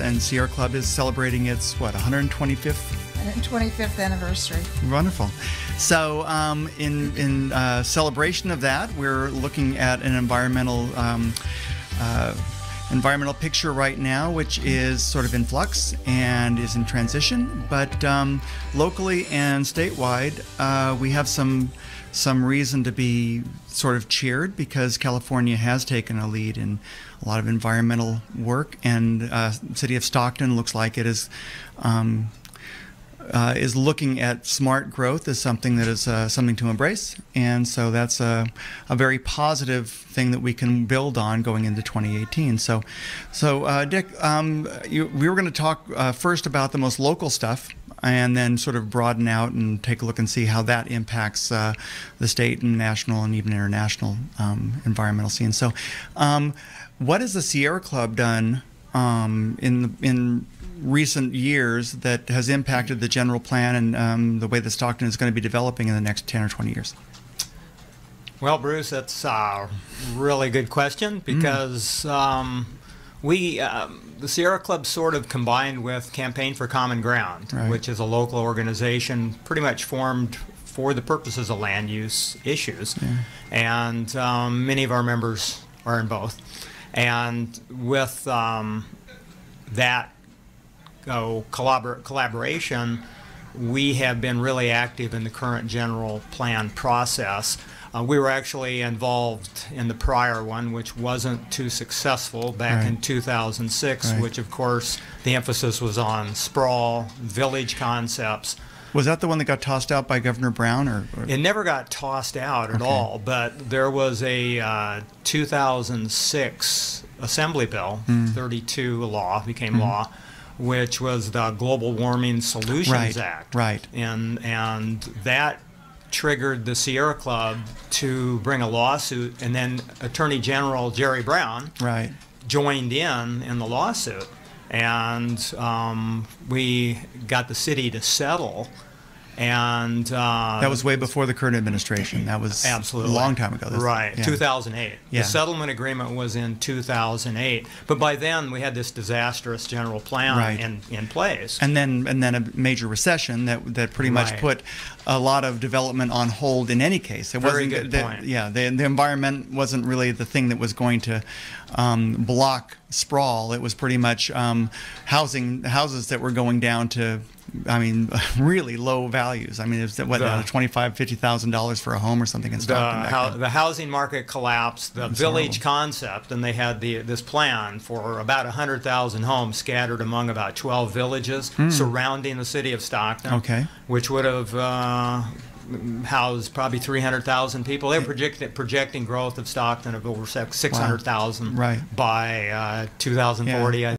and Sierra Club is celebrating its, 125th anniversary. Wonderful. So in celebration of that, we're looking at an environmental picture right now, which is sort of in flux and is in transition. But locally and statewide, we have some reason to be sort of cheered, because California has taken a lead in a lot of environmental work, and city of Stockton looks like it is is looking at smart growth as something that is something to embrace, and so that's a very positive thing that we can build on going into 2018. So Dick, we were going to talk first about the most local stuff, and then sort of broaden out and take a look and see how that impacts the state and national and even international environmental scene. So, what has the Sierra Club done in recent years that has impacted the general plan and the way that Stockton is going to be developing in the next 10 or 20 years? Well, Bruce, that's a really good question because the Sierra Club sort of combined with Campaign for Common Ground, Right. which is a local organization pretty much formed for the purposes of land use issues. And many of our members are in both. And with that collaboration, we have been really active in the current general plan process. We were actually involved in the prior one, which wasn't too successful back in 2006, which of course the emphasis was on sprawl, village concepts. Was that the one that got tossed out by Governor Brown? Or? It never got tossed out at all, but there was a 2006 Assembly Bill, 32 law, became law, which was the Global Warming Solutions Act. And that triggered the Sierra Club to bring a lawsuit, and then Attorney General Jerry Brown joined in the lawsuit, and we got the city to settle. And that was way before the current administration. That was absolutely a long time ago. 2008. The settlement agreement was in 2008, but by then we had this disastrous general plan in place. And then a major recession that pretty much put a lot of development on hold. In any case, it Very wasn't good point. the environment wasn't really the thing that was going to block sprawl. It was pretty much houses that were going down to, I mean, really low values. I mean, it's $25,000-$50,000 for a home or something in Stockton. The housing market collapsed. The village concept, and they had this plan for about 100,000 homes scattered among about 12 villages surrounding the city of Stockton, which would have housed probably 300,000 people. They were projecting growth of Stockton of over 600,000 by 2040.